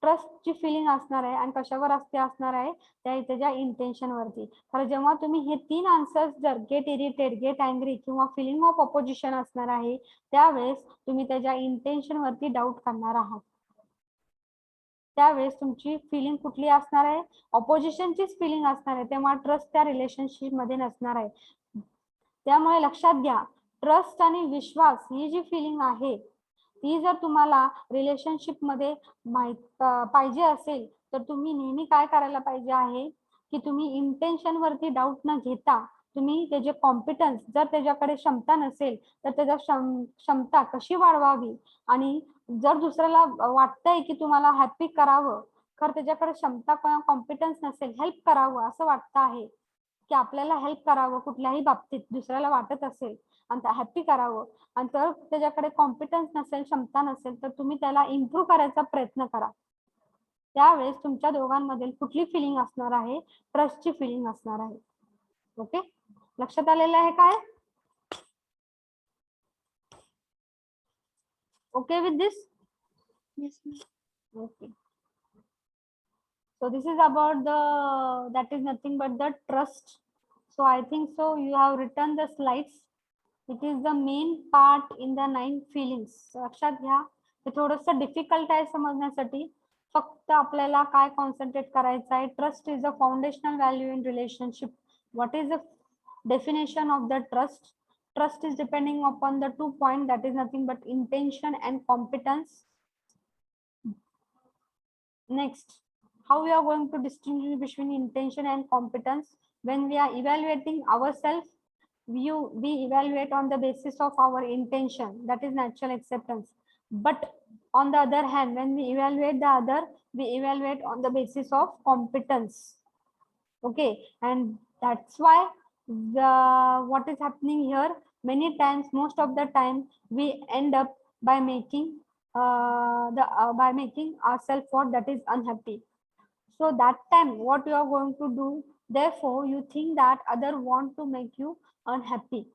ट्रस्टची फिलिंग असणार आहे आणि कशावर असणार आहे, त्याच्या इंटेन्शन वरती. तर जेव्हा तुम्ही हे 3 आन्सर्स जर गेट इरिटेट, गेट अँग्री किंवा फिलिंग ऑफ अपोजिशन असणार आहे, त्यावेळेस तुम्ही त्याच्या इंटेन्शन वरती डाऊट करणार आहात. त्यावेळेस तुमची फिलिंग कुठली असणार आहे, ऑपोजिशनचीच फिलिंग असणार आहे, तेव्हा ट्रस्ट त्या रिलेशनशिप मध्ये नसणार आहे. त्यामुळे लक्षात घ्या, ट्रस्ट आणि विश्वास ही जी फिलिंग आहे ती जर तुम्हाला रिलेशनशिप मध्ये पाहिजे असेल तर तुम्ही नेहमी काय करायला पाहिजे आहे की तुम्ही इंटेन्शन वरती डाऊट न घेता तुम्ही त्याचे कॉम्पिटन्स, जर त्याच्याकडे क्षमता नसेल तर त्याच्या क्षमता कशी वाढवावी, आणि जर दुसऱ्याला वाटतंय की तुम्हाला हॅपी करावं, खरं त्याच्याकडे क्षमता किंवा कॉम्पिटन्स नसेल, हेल्प करावं असं वाटतं आहे की आपल्याला हेल्प करावं कुठल्याही बाबतीत, दुसऱ्याला वाटत असेल आणि हॅपी करावं, आणि जर त्याच्याकडे कॉम्पिटन्स नसेल, क्षमता नसेल, तर तुम्ही त्याला इम्प्रूव्ह करायचा प्रयत्न करा. त्यावेळेस तुमच्या दोघांमध्ये कुठली फिलिंग असणार आहे, ट्रस्टची फिलिंग असणार आहे. ओके, लक्षात आलेलं आहे काय? Okay with this? Yes, ma'am. Okay. So this is about that is nothing but the trust. So I think so you have written the slides. It is the main part in the 9 feelings. लक्षात घ्या, हे थोडंसं difficult आहे समजण्यासाठी. फक्त आपल्याला काय concentrate करायचं आहे, trust is a foundational value in relationship. What is the definition of the trust? Trust is depending upon the 2 points, that is nothing but intention and competence. Next, how we are going to distinguish between intention and competence? When we are evaluating ourselves, we evaluate on the basis of our intention, that is natural acceptance. But on the other hand, when we evaluate the other, we evaluate on the basis of competence. Okay, and that's why what is happening here, many times, most of the time, we end up by making by making ourselves what, that is unhappy. So that time what you are going to do, therefore you think that other want to make you unhappy,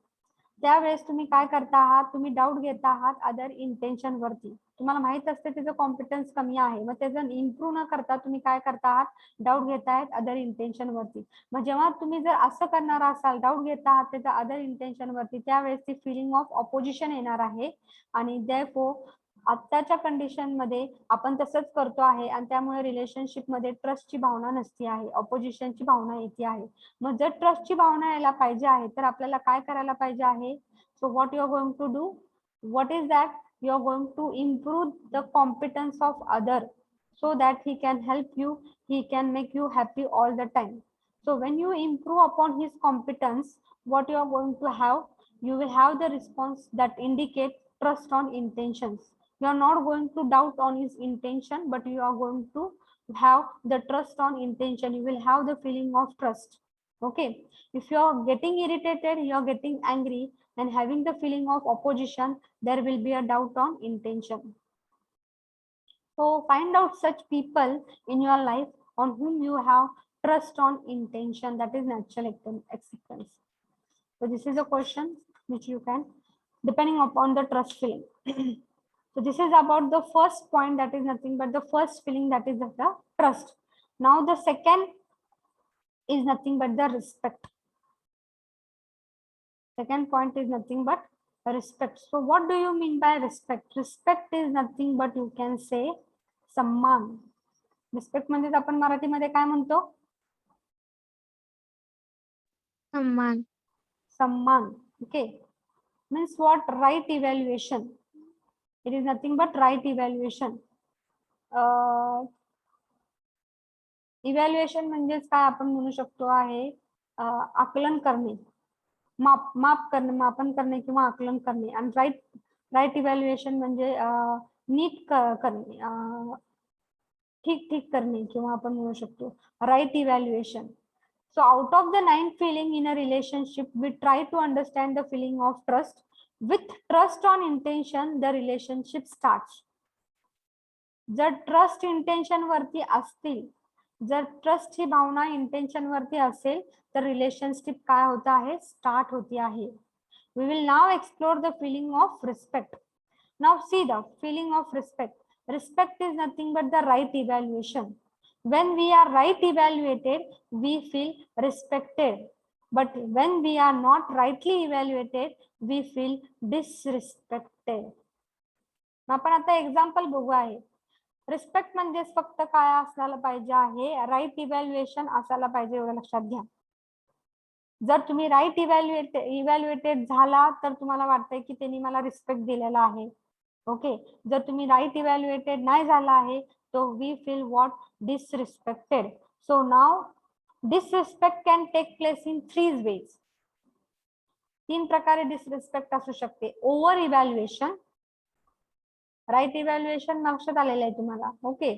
त्यावेळेस तुम्ही काय करता आहात, तुम्ही doubt घेता आहात other intention वरती. तुम्हाला माहित असते त्याचं कॉम्पिटन्स कमी आहे, मग त्याचं इम्प्रूव्ह न करता तुम्ही काय करता आहात, डाऊट घेतायत अदर इंटेन्शन वरती. मग जेव्हा तुम्ही जर असं करणार असाल, डाऊट घेता आहात त्याच्या अदर इंटेन्शन वरती, त्यावेळेस ती फिलिंग ऑफ ऑपोजिशन येणार आहे, आणि देअरफॉर आत्ताच्या कंडिशन मध्ये आपण तसंच करतो आहे, आणि त्यामुळे रिलेशनशिप मध्ये ट्रस्टची भावना नसती आहे, ऑपोजिशनची भावना येते आहे. मग जर ट्रस्टची भावना यायला पाहिजे आहे तर आपल्याला काय करायला पाहिजे आहे? So what you are going to do, what is that, you are going to improve the competence of other so that he can help you, he can make you happy all the time. So when you improve upon his competence, what you are going to have, you will have the response that indicate trust on intentions. You are not going to doubt on his intention, but you are going to have the trust on intention. You will have the feeling of trust. Okay, if you are getting irritated, you are getting angry and having the feeling of opposition, there will be a doubt on intention. So find out such people in your life on whom you have trust on intention, that is natural acceptance. So this is a question which you can, depending upon the trust feeling. So this is about the first point, that is nothing but the first feeling, that is the trust. Now the second is nothing but the respect. Second point is nothing but respect. So what do you mean by respect? Respect is nothing but you can say सम्मान. Respect म्हणजे आपण मराठीमध्ये काय म्हणतो? सम्मान. सम्मान. Okay. Means what? Right evaluation. It is nothing but right evaluation. Evaluation म्हणजेच काय आपण म्हणू शकतो आहे, आकलन करणे, माप करणे, मापन करणे किंवा आकलन करणे. आणि राईट इव्हॅल्युएशन म्हणजे नीट करणे, ठीक करणे किंवा आपण म्हणू शकतो right evaluation. So out of the 9 feeling in a relationship, we try to understand the feeling of trust. With trust on intention, the relationship starts. जर ट्रस्ट इंटेन्शन वरती असतील, जर ट्रस्ट ही भावना इंटेन्शन वरती असेल, तर रिलेशनशिप काय होत आहे? स्टार्ट होती आहे. We will now explore the feeling of respect. Now see the feeling of respect. Respect is nothing but the right evaluation. When we are right evaluated, we feel respected. But when we are not rightly evaluated, we feel disrespected. आपण आता example बघू आहे. Respect म्हणजेच फक्त काय असायला पाहिजे आहे? राईट इव्हॅल्युएशन असायला पाहिजे, एवढं लक्षात घ्या. जर तुम्ही राईट इव्हॅल्युएटेड झाला तर तुम्हाला वाटतंय की त्यांनी मला रिस्पेक्ट दिलेला आहे. ओके. जर तुम्ही राईट इव्हॅल्युएटेड नाही झाला आहे, तो we feel what? Disrespected. So now disrespect can take place in 3 ways. 3 प्रकारे डिसरिस्पेक्ट असू शकते. ओव्हर इव्हॅल्युएशन, राईट इव्हॅल्युएशन लक्षात आलेलं आहे तुम्हाला. ओके.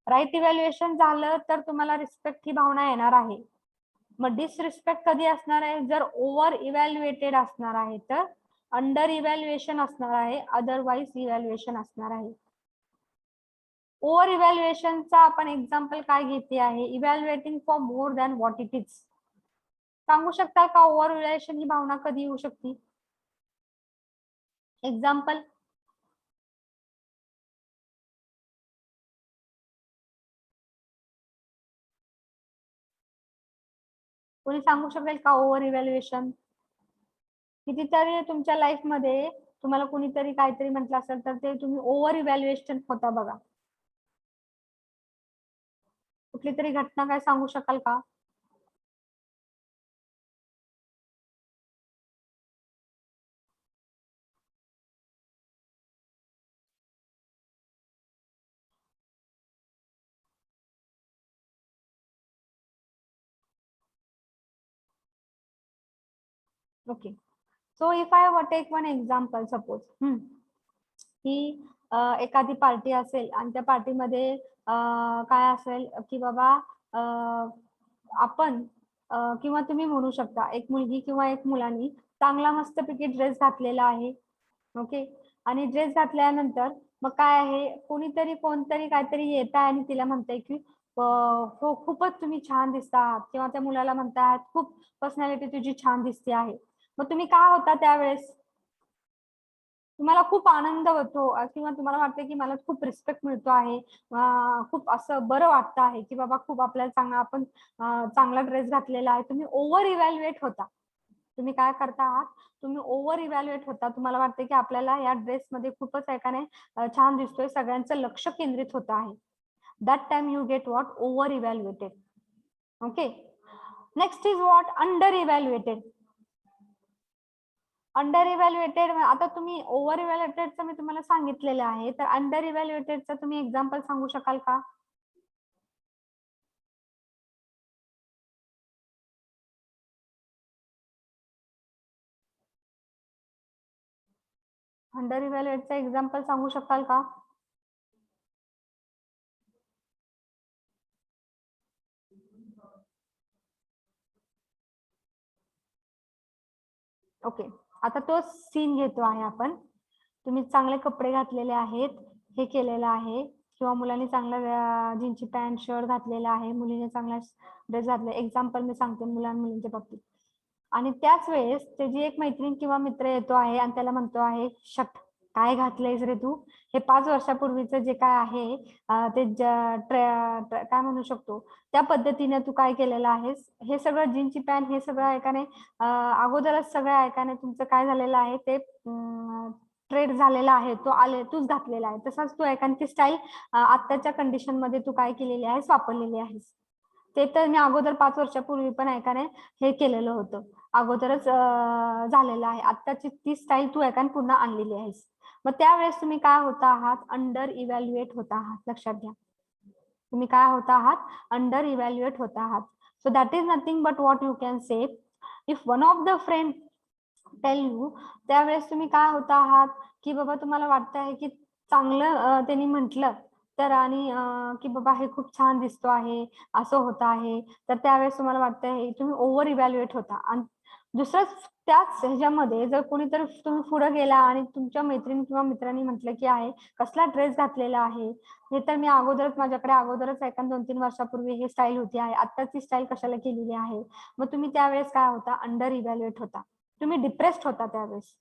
राईट इव्हॅल्युएशन झालं तर तुम्हाला रिस्पेक्ट ही भावना येणार आहे. मग डिसरिस्पेक्ट कधी असणार आहे? जर ओव्हर इव्हॅल्युएटेड असणार आहे, तर अंडर इव्हॅल्युएशन असणार आहे, अदरवाईज इव्हॅल्युएशन असणार आहे. ओव्हर इव्हॅल्युएशनचा आपण एक्झाम्पल काय घेते आहे? Evaluating for more than what it is. सांगू शकता का ओव्हर इव्हॅल्युएशन ही भावना कधी येऊ शकते? एक्झाम्पल. कोणी सांगू शकेल का ओव्हर इव्हॅल्युएशन? कितीतरी तुमच्या लाईफ मध्ये तुम्हाला कोणीतरी काहीतरी म्हटलं असेल तर ते तुम्ही ओव्हर इव्हॅल्युएशन होता बघा. कुठली तरी घटना काय सांगू शकाल का? Okay. So if I take one example, suppose ही एखादी पार्टी असेल आणि त्या पार्टीमध्ये काय असेल की बाबा आपण किंवा तुम्ही म्हणू शकता एक मुलगी किंवा एक मुलांनी चांगला मस्तपैकी ड्रेस घातलेला आहे. ओके. आणि ड्रेस घातल्यानंतर मग काय आहे, कोणतरी काहीतरी येत आहे आणि तिला म्हणताय की हो खूपच तुम्ही छान दिसता आहात, किंवा त्या मुलाला म्हणतायत खूप पर्सनॅलिटी तुझी छान दिसते आहे. मग तुम्ही काय होता त्यावेळेस? तुम्हाला खूप आनंद होतो किंवा तुम्हाला वाटतं की मला खूप रिस्पेक्ट मिळतो आहे, खूप असं बरं वाटतं आहे की बाबा खूप आपल्याला आपण चांगला ड्रेस घातलेला आहे. तुम्ही ओव्हर इव्हॅल्युएट होता. तुम्ही काय करता आहात? तुम्ही ओव्हर इव्हॅल्युएट होता. तुम्हाला वाटतं की आपल्याला या ड्रेसमध्ये खूपच एकाने छान दिसतोय, सगळ्यांचं लक्ष केंद्रित होत आहे. That time you get what? Over evaluated. Okay. Next is what? Under evaluated. Under evaluated, आता तुम्ही ओव्हर इव्हॅल्युएटेडचं मी तुम्हाला सांगितलेलं आहे, तर अंडर इव्हॅल्युएटेडचं तुम्ही एक्झाम्पल सांगू शकाल का? अंडर इव्हॅल्युएटचं एक्झाम्पल सांगू शकाल का? ओके. आता तो सीन घेतो आहे आपण. तुम्ही चांगले कपडे घातलेले आहेत, हे केलेलं आहे, किंवा मुलांनी चांगला जीन्सची पॅन्ट शर्ट घातलेला आहे, मुलीने चांगला ड्रेस घातला. एक्झाम्पल मी सांगते मुलांच्या बाबतीत. आणि त्याच वेळेस त्याची एक मैत्रीण किंवा मित्र येतो आहे आणि त्याला म्हणतो आहे, शट, काय घातलंयस रे तू, हे 5 वर्षापूर्वीचं जे काय आहे ते काय म्हणू शकतो त्या पद्धतीने तू काय केलेलं आहेस, हे सगळं जीन्सची पॅन्ट हे सगळं ऐकाने अगोदरच सगळं ऐकाने तुमचं काय झालेलं आहे ते ट्रेड झालेला आहे, तूच घातलेला आहे. तसाच तू एखादी ती स्टाईल आत्ताच्या कंडिशन मध्ये तू काय केलेली आहेस, वापरलेली आहेस. ते तर मी अगोदर 5 वर्षापूर्वी पण ऐकाने हे केलेलं होतं, अगोदरच झालेलं आहे. आत्ताची ती स्टाईल तू ऐकाने पुन्हा आणलेली आहेस. मग त्यावेळेस तुम्ही काय होता आहात, अंडर इव्हॅल्युएट होता आहात. लक्षात घ्या, तुम्ही काय होता आहात, अंडर इव्हॅल्युएट होता आहात. So that is nothing but what you can say, if one of the friend tell you, त्यावेळेस तुम्ही काय होता आहात की बाबा तुम्हाला वाटतं आहे की चांगलं त्यांनी म्हटलं तर, आणि की बाबा हे खूप छान दिसतो आहे, असं होत आहे, तर त्यावेळेस तुम्हाला वाटतं हे तुम्ही ओव्हर इव्हॅल्युएट होता. आणि दुसरंच त्याच ह्याच्यामध्ये जर कोणीतरी तुम्ही पुढे गेला आणि तुमच्या मैत्रीण किंवा मित्रांनी म्हटलं की आहे कसला ड्रेस घातलेला आहे, हे तर मी अगोदरच माझ्याकडे अगोदरच एका 2-3 वर्षापूर्वी ही स्टाईल होती आहे, आत्ताची स्टाईल कशाला केलेली आहे. मग तुम्ही त्यावेळेस काय होता, अंडर इव्हॅल्युएट होता, तुम्ही डिप्रेस्ड होता त्यावेळेस.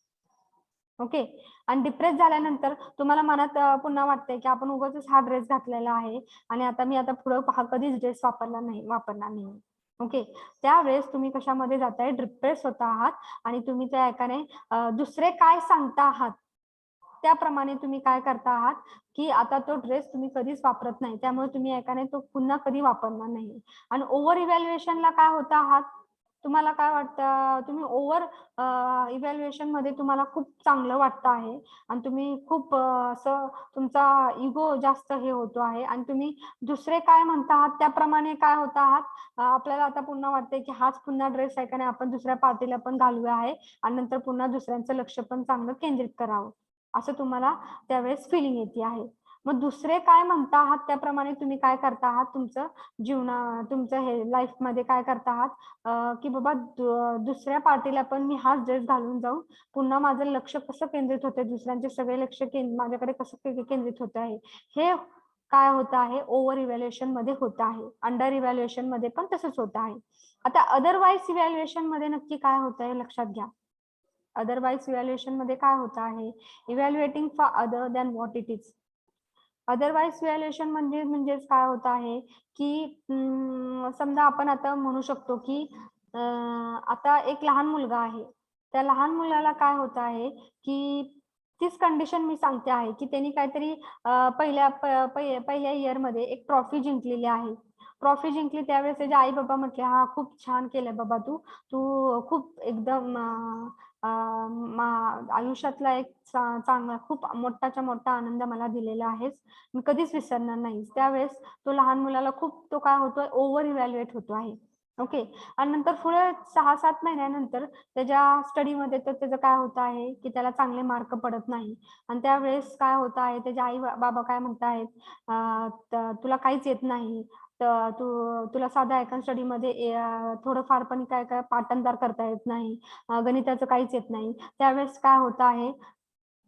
ओके. आणि डिप्रेस झाल्यानंतर तुम्हाला मनात पुन्हा वाटतंय की आपण उगाचच हा ड्रेस घातलेला आहे आणि आता मी पुढे कधीच ड्रेस वापरणार नाही. ओके. त्यावेळेस तुम्ही कशामध्ये जाताय, डिप्रेस होता आहात आणि तुम्ही त्या एकाने दुसरे काय सांगता आहात त्याप्रमाणे तुम्ही काय करता आहात की आता तो ड्रेस तुम्ही कधीच वापरत नाही, त्यामुळे तुम्ही एकाने तो पुन्हा कधी वापरणार नाही. आणि ओव्हर इव्हॅल्युएशनला काय होता आहात, तुम्हाला काय वाटतं, तुम्ही ओव्हर इव्हॅल्युएशन मध्ये तुम्हाला खूप चांगलं वाटतं आहे आणि तुम्ही खूप असं तुमचा इगो जास्त हे होतो आहे आणि तुम्ही दुसरे काय म्हणता आहात त्याप्रमाणे काय होत आहात. आपल्याला आता पुन्हा वाटतंय की हाच पुन्हा ड्रेस आहे का नाही आपण दुसऱ्या पार्टीला पण घालूया आहे आणि नंतर पुन्हा दुसऱ्यांचं लक्ष पण चांगलं केंद्रित करावं, असं तुम्हाला त्यावेळेस फिलिंग येते आहे. मग दुसरे काय म्हणता आहात त्याप्रमाणे तुम्ही काय करता आहात, तुमचं हे लाईफ मध्ये काय करता आहात की बाबा दुसऱ्या पार्टीला पण मी हाच ड्रेस घालून जाऊन पुन्हा माझं लक्ष कसं केंद्रित होते, दुसऱ्यांचे सगळे लक्ष माझ्याकडे कसं केंद्रित होत आहे, हे काय होत आहे, ओव्हर इव्हॅल्युएशन मध्ये होत आहे. अंडर इव्हॅल्युएशन मध्ये पण तसंच होत आहे. आता अदरवाईज इव्हॅल्युएशन मध्ये नक्की काय होत आहे लक्षात घ्या. अदरवाईज इव्हॅल्युएशन मध्ये काय होत आहे, evaluating for other than what it is. Otherwise evaluation म्हणजेच काय होत आहे की समजा आपण आता म्हणू शकतो की आता एक लहान मुलगा आहे, त्या लहान मुलाला काय होत आहे की तीच कंडिशन मी सांगते आहे की त्यांनी काहीतरी पहिल्या इयर मध्ये एक ट्रॉफी जिंकलेली आहे. ट्रॉफी जिंकली त्यावेळेस त्याचे आई बाबा म्हटले, हा खूप छान केलं बाबा, तू खूप एकदम आयुष्यातला एक चांगला खूप मोठाच्या मोठा आनंद मला दिलेला आहेस, मी कधीच विसरणार नाही. त्यावेळेस तो लहान मुलाला खूप तो काय होतोय, ओव्हर इव्हॅल्युएट होतो आहे. ओके. आणि नंतर पुढे 6-7 महिन्यानंतर त्याच्या स्टडीमध्ये तर त्याचं काय होत आहे की त्याला चांगले मार्क पडत नाही आणि त्यावेळेस काय होत आहे, त्याचे आई बाबा काय म्हणत आहेत, तुला काहीच येत नाही, तर तुला साधा एका स्टडीमध्ये थोडंफार पण काय काय पाठांतर करता येत नाही, गणिताचं काहीच येत नाही. त्यावेळेस काय होत आहे,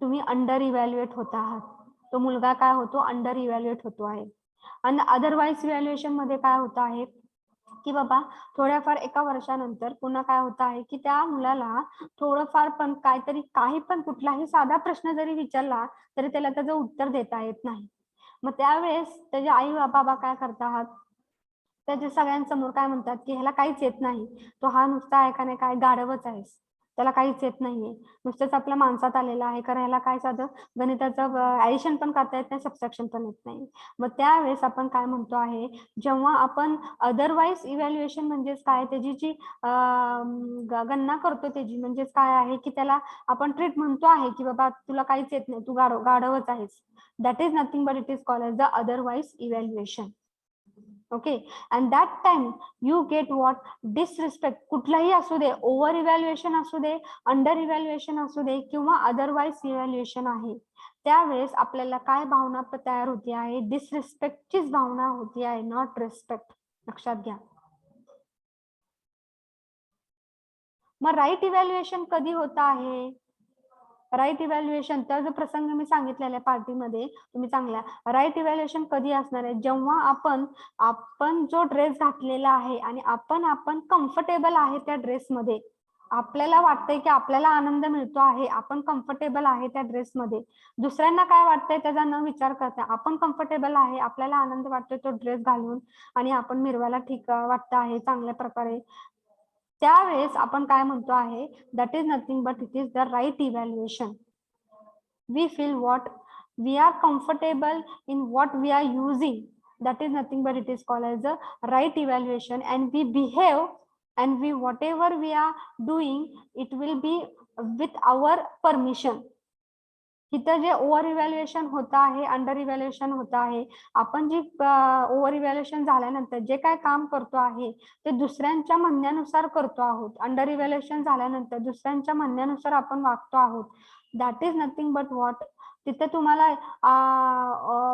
तुम्ही अंडर इव्हॅल्युएट होत आहात. तो मुलगा काय होतो, अंडर इव्हॅल्युएट होतो आहे. आणि अदरवाईज इव्हॅल्युएशन मध्ये काय होत आहे की बाबा थोड्याफार एका वर्षानंतर पुन्हा काय होत आहे की त्या मुलाला थोडंफार पण काही पण कुठलाही साधा प्रश्न जरी विचारला तरी त्याला त्याचं उत्तर देता येत नाही. मग त्यावेळेस त्याचे आई बाबा काय करतात, त्याच्या सगळ्यांसमोर काय म्हणतात की ह्याला काहीच येत नाही, तो हा नुसता आहे का नाही काय गाढवच आहेस, त्याला काहीच येत नाहीये, नुसतंच आपल्या माणसात आलेला आहे, कारण ह्याला काय साधं गणिताचं ऍडिशन पण करता येत नाही, सबट्रॅक्शन पण येत नाही. मग त्यावेळेस आपण काय म्हणतो आहे, जेव्हा आपण अदरवाईज इव्हॅल्युएशन म्हणजेच काय, त्याची जी गणना करतो त्याची म्हणजेच काय आहे की त्याला आपण ट्रीट म्हणतो आहे की बाबा तुला काहीच येत नाही, तू गाढवच आहेस, that is nothing but it is called as the otherwise evaluation. Okay. And that time you get what, disrespect. कुठलाही असू दे, ओव्हर इव्हॅल्युएशन असू दे, अंडर इव्हॅल्युएशन असू दे किंवा अदरवाईज इव्हॅल्युएशन आहे, त्यावेळेस आपल्याला काय भावना तयार होती आहे, डिसरिस्पेक्टचीच भावना होती आहे, नॉट रिस्पेक्ट. लक्षात घ्या. मग राईट इव्हॅल्युएशन कधी होत आहे, राईट इव्हॅल्युएशन, त्या जो प्रसंग मी सांगितलेला पार्टीमध्ये तुम्ही चांगला, राईट इव्हॅल्युएशन कधी असणार आहे, जेव्हा आपण जो ड्रेस घातलेला आहे आणि आपण कम्फर्टेबल आहे त्या ड्रेसमध्ये, आपल्याला वाटतंय की आपल्याला आनंद मिळतो आहे, आपण कम्फर्टेबल आहे त्या ड्रेसमध्ये, दुसऱ्यांना काय वाटतंय त्याचा न विचार करता आपण कम्फर्टेबल आहे, आपल्याला आनंद वाटतोय तो ड्रेस घालून आणि आपण मिरवायला ठीक वाटतं आहे चांगल्या प्रकारे, त्यावेळेस आपण काय म्हणतो आहे, that is nothing but it is the right evaluation. We feel what we are comfortable in what we are using, that is nothing but it is called as a right evaluation, and we behave and we whatever we are doing it will be with our permission. इथं जे over evaluation होत आहे, under evaluation होत आहे, आपण जी over evaluation झाल्यानंतर जे काय काम करतो आहे ते दुसऱ्यांच्या म्हणण्यानुसार करतो आहोत, अंडर इव्हॅल्युएशन झाल्यानंतर दुसऱ्यांच्या म्हणण्यानुसार आपण वागतो आहोत, that is nothing but what, तिथे तुम्हाला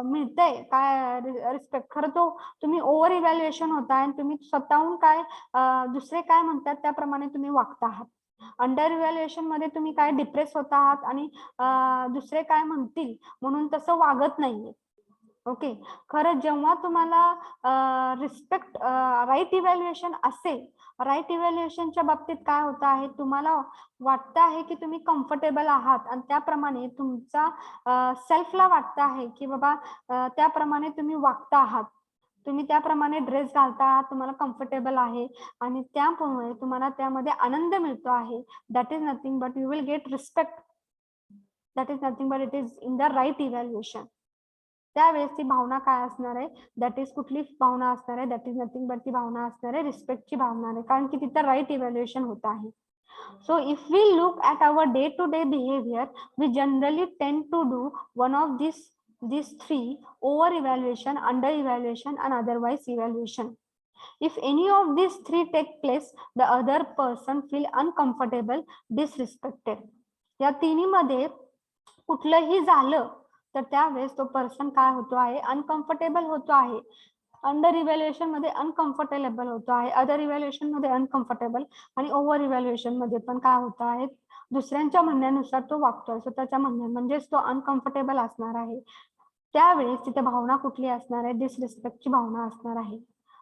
मिळतंय काय रिस्पेक्ट, खरं तो तुम्ही ओव्हर इव्हॅल्युएशन होता आणि तुम्ही स्वतःहून काय दुसरे काय म्हणतात त्याप्रमाणे तुम्ही वागता आहात. अंडर इव्हॅल्युएशन मध्ये तुम्ही काय डिप्रेस होत आहात आणि दुसरे काय म्हणतील म्हणून तसं वागत नाहीये. ओके, खरं जेव्हा तुम्हाला रिस्पेक्ट राईट इव्हॅल्युएशन असेल, राईट इव्हॅल्युएशनच्या बाबतीत काय होत आहे, तुम्हाला वाटतं आहे की तुम्ही कम्फर्टेबल आहात आणि त्याप्रमाणे तुमचा सेल्फला वाटतं आहे की बाबा त्याप्रमाणे तुम्ही वागता आहात, तुम्ही त्याप्रमाणे ड्रेस घालता आहात, तुम्हाला कम्फर्टेबल आहे आणि त्यामुळे तुम्हाला त्यामध्ये आनंद मिळतो आहे, that is nothing but you will get respect, that is nothing but it is in the right evaluation. त्यावेळेस ती भावना काय असणार आहे, दॅट इज कुठली भावना असणार आहे, दॅट इज नथिंग बट ती भावना असणार आहे रिस्पेक्टची भावना आहे, कारण की तिथं राईट इव्हॅल्युएशन होत आहे. So if we look at our day-to-day behavior, we generally tend to do one of these three: over evaluation, under evaluation, and otherwise evaluation. If any of these three take place, the other person feel uncomfortable, disrespected. या तिन्ही मध्ये कुठलंही झालं तर त्यावेळेस तो person काय होतो आहे, अनकम्फर्टेबल होतो आहे, अंडर इव्हॅल्युएशन मध्ये अनकम्फर्टेबल होतो आहे, अदर इव्हॅल्युएशन मध्ये अनकम्फर्टेबल, आणि ओव्हर इव्हॅल्युएशन मध्ये पण काय होत आहे, दुसऱ्यांच्या म्हणण्यानुसार तो वागतोय, स्वतःच्या म्हणण्या म्हणजेच तो अनकम्फर्टेबल असणार आहे. त्यावेळेस तिथे भावना कुठली असणार आहे, डिसरिस्पेक्टची भावना असणार आहे.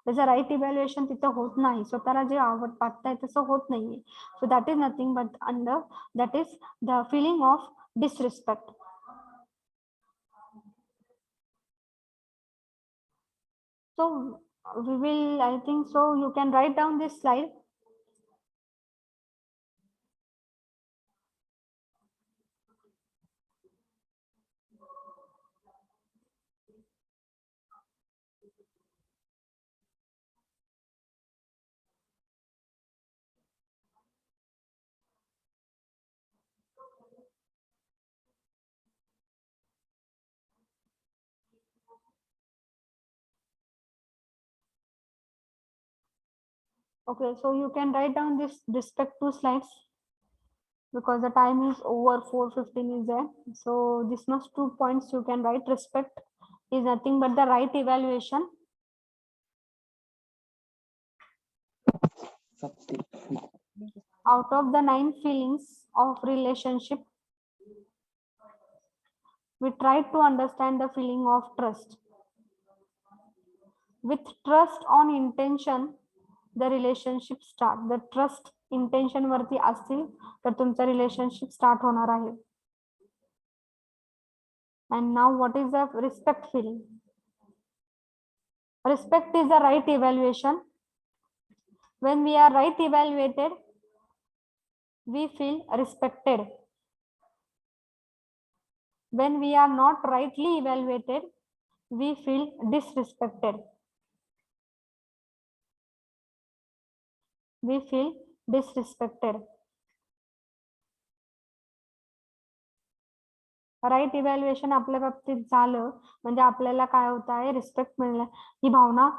त्याचं राईट इव्हॅल्युएशन तिथं होत नाही, स्वतःला जे आवड वाटतंय तसं होत नाहीये. So that is nothing but under, that is the feeling of disrespect. So we will, I think so you can write down this slide. Okay, so you can write down this respect two slides because the time is over, 4:15 is there. So this must 2 points you can write. Respect is nothing but the right evaluation. Out of the 9 feelings of relationship, we try to understand the feeling of trust. With trust on intention, the relationship start. The trust intention वरती असतील तर तुमचं relationship start होणार आहे. And now what is the respect feeling? Respect is the right evaluation. When we are right evaluated, we feel respected. When we are not rightly evaluated, we feel disrespected. We feel disrespected. Right evaluation आपल्या बाबतीत झालं म्हणजे आपल्याला काय होत आहे, respect मिळणं ही भावना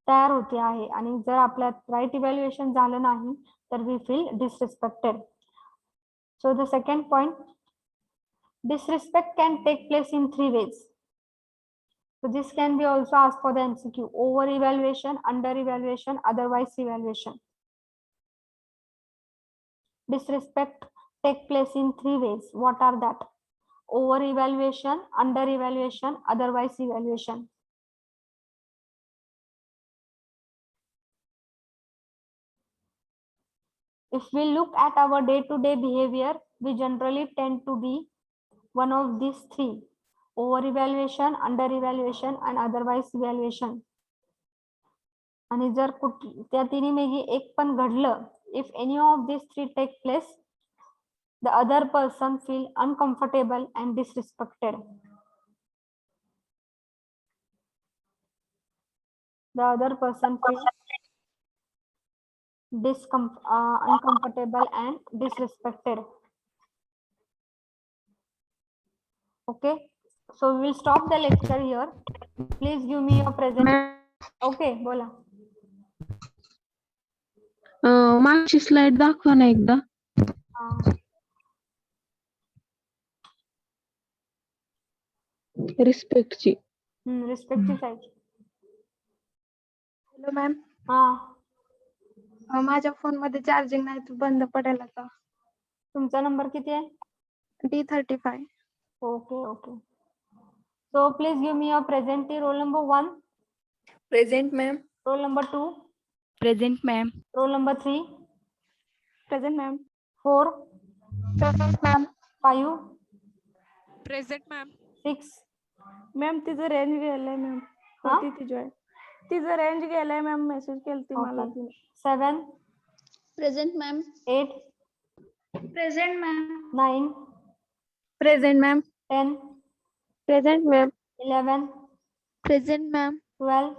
तयार होते आहे, आणि जर आपल्या राईट इव्हॅल्युएशन झालं नाही तर we feel disrespected. So the second point, disrespect can take place in 3 ways. So this can be also asked for the MCQ: over evaluation, under evaluation, otherwise evaluation. Disrespect take place in three ways. What are that? Over evaluation, under evaluation, otherwise evaluation. If we look at our day-to-day behavior, we generally tend to be one of these three: over evaluation, under evaluation, and otherwise evaluation. आणि जर त्या तिन्हीपैकी एक पण घडलं, if any of these three take place, the other person feel uncomfortable and disrespected. The other person feel uncomfortable and disrespected. Okay, so we will stop the lecture here. Please give me your present. Okay, बोला. मागची slide दाखवा ना एकदा. रिस्पेक्टची. रिस्पेक्टची पाहिजे. Hello ma'am. हा, माझ्या phone मध्ये charging नाही, तर बंद पडेल आता. तुमचा नंबर किती आहे? D35. Okay, okay. So please give me your present roll number 1. Present ma'am. Roll number 2. Present ma'am. Roll number 3. Present ma'am. 4. Present ma'am. 5. Present ma'am. 6. Ma'am तिचं रेंज गेलंय मॅम. होती ती जॉईन. तिचं रेंज गेलंय ma'am, message केलती मला तिने. 7. Present ma'am. 8. Present ma'am. 9. Present ma'am. 10. Present ma'am. 11. Present ma'am. 12.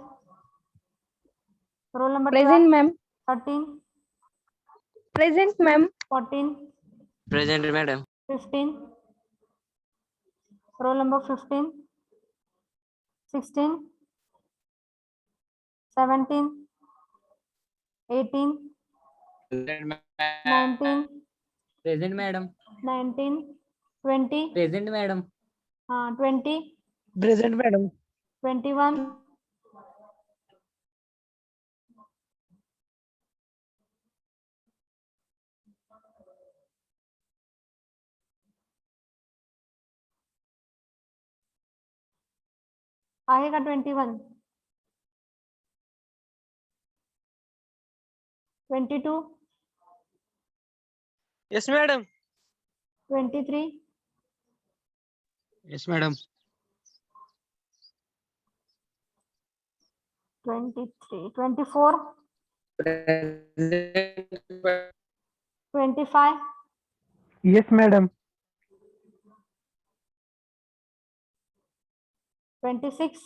Roll number Present 12. ma'am. 13. Present ma'am. 14. Present, madam. 15. Roll number 15. 16. 17. 18. Present, 19. present, madam. 19. 20. Present, madam. 20. Present, madam. 21. आहे का 21? 22. Yes, madam. 23. Yes, madam. 23. 24. Present. 25. Yes, madam. 26.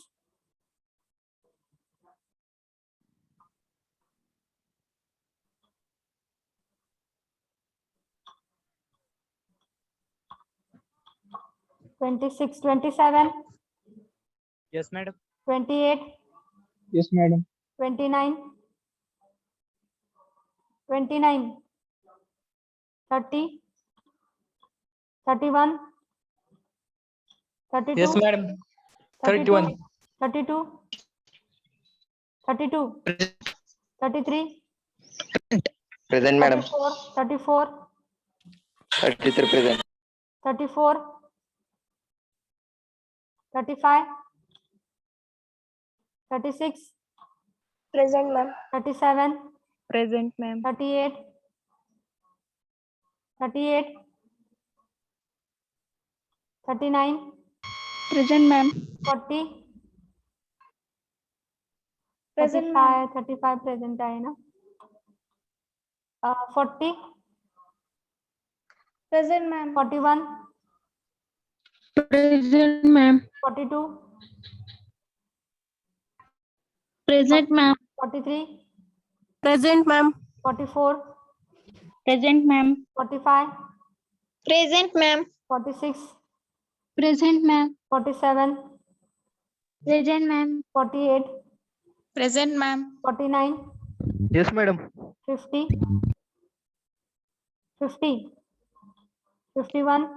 26. 27. Yes, madam. 28. Yes, madam. 29. 29. 30. 31. 32. Yes, madam. 32. 31. 32. 32. 33. Present, madam. 34. 33 present. 34. 35. 36. Present ma'am. 37. Present ma'am. 38. 38. 39. Present ma'am. 40. Present 35 present आहे ना. 40. Present ma'am. 41. Present ma'am. 42. Present ma'am. 43. Present ma'am. 44. Present ma'am. 45. Present ma'am. 46. Present ma'am. 47. Present ma'am. 48. Present ma'am. 49. Yes, madam. 50. 50. 51.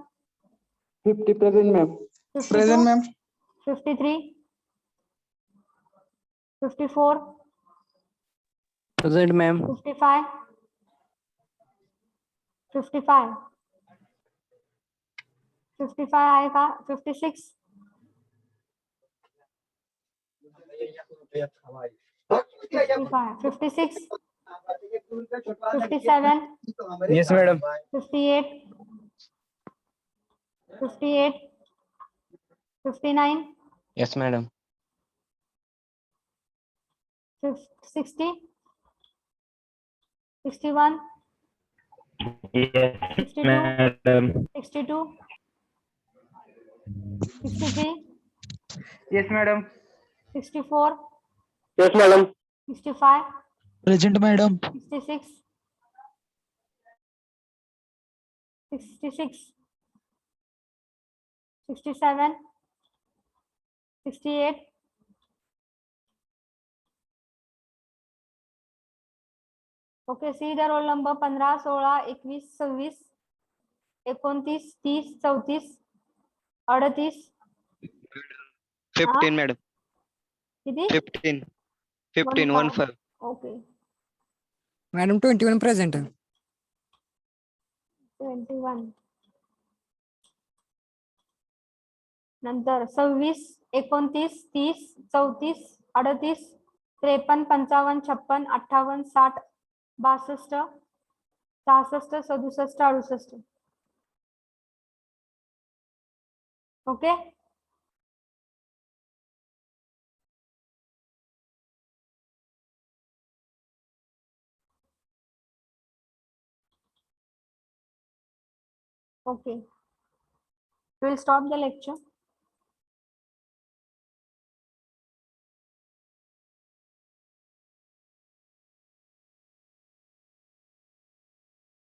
50 present, ma'am. 52. Present, ma'am. 53. 54. Present, ma'am. 55. 55. 55 आएगा 56 55 56 57 Yes, madam. 58 58 59 Yes, madam. 60 61 Yes, 62 madam. 62 63 Yes, madam. 64 Yes, madam. 65 Present, madam. 66 66 67 68 okay see the roll number 15 16 21 26 29 30 34 38 15, madam. किती 15. 15, 1 5. Okay Madam, 21 present. 21 नंतर 26 29 30 34 38 53 55 56 58 60 62 66 67 68 okay Okay. We'll stop the lecture.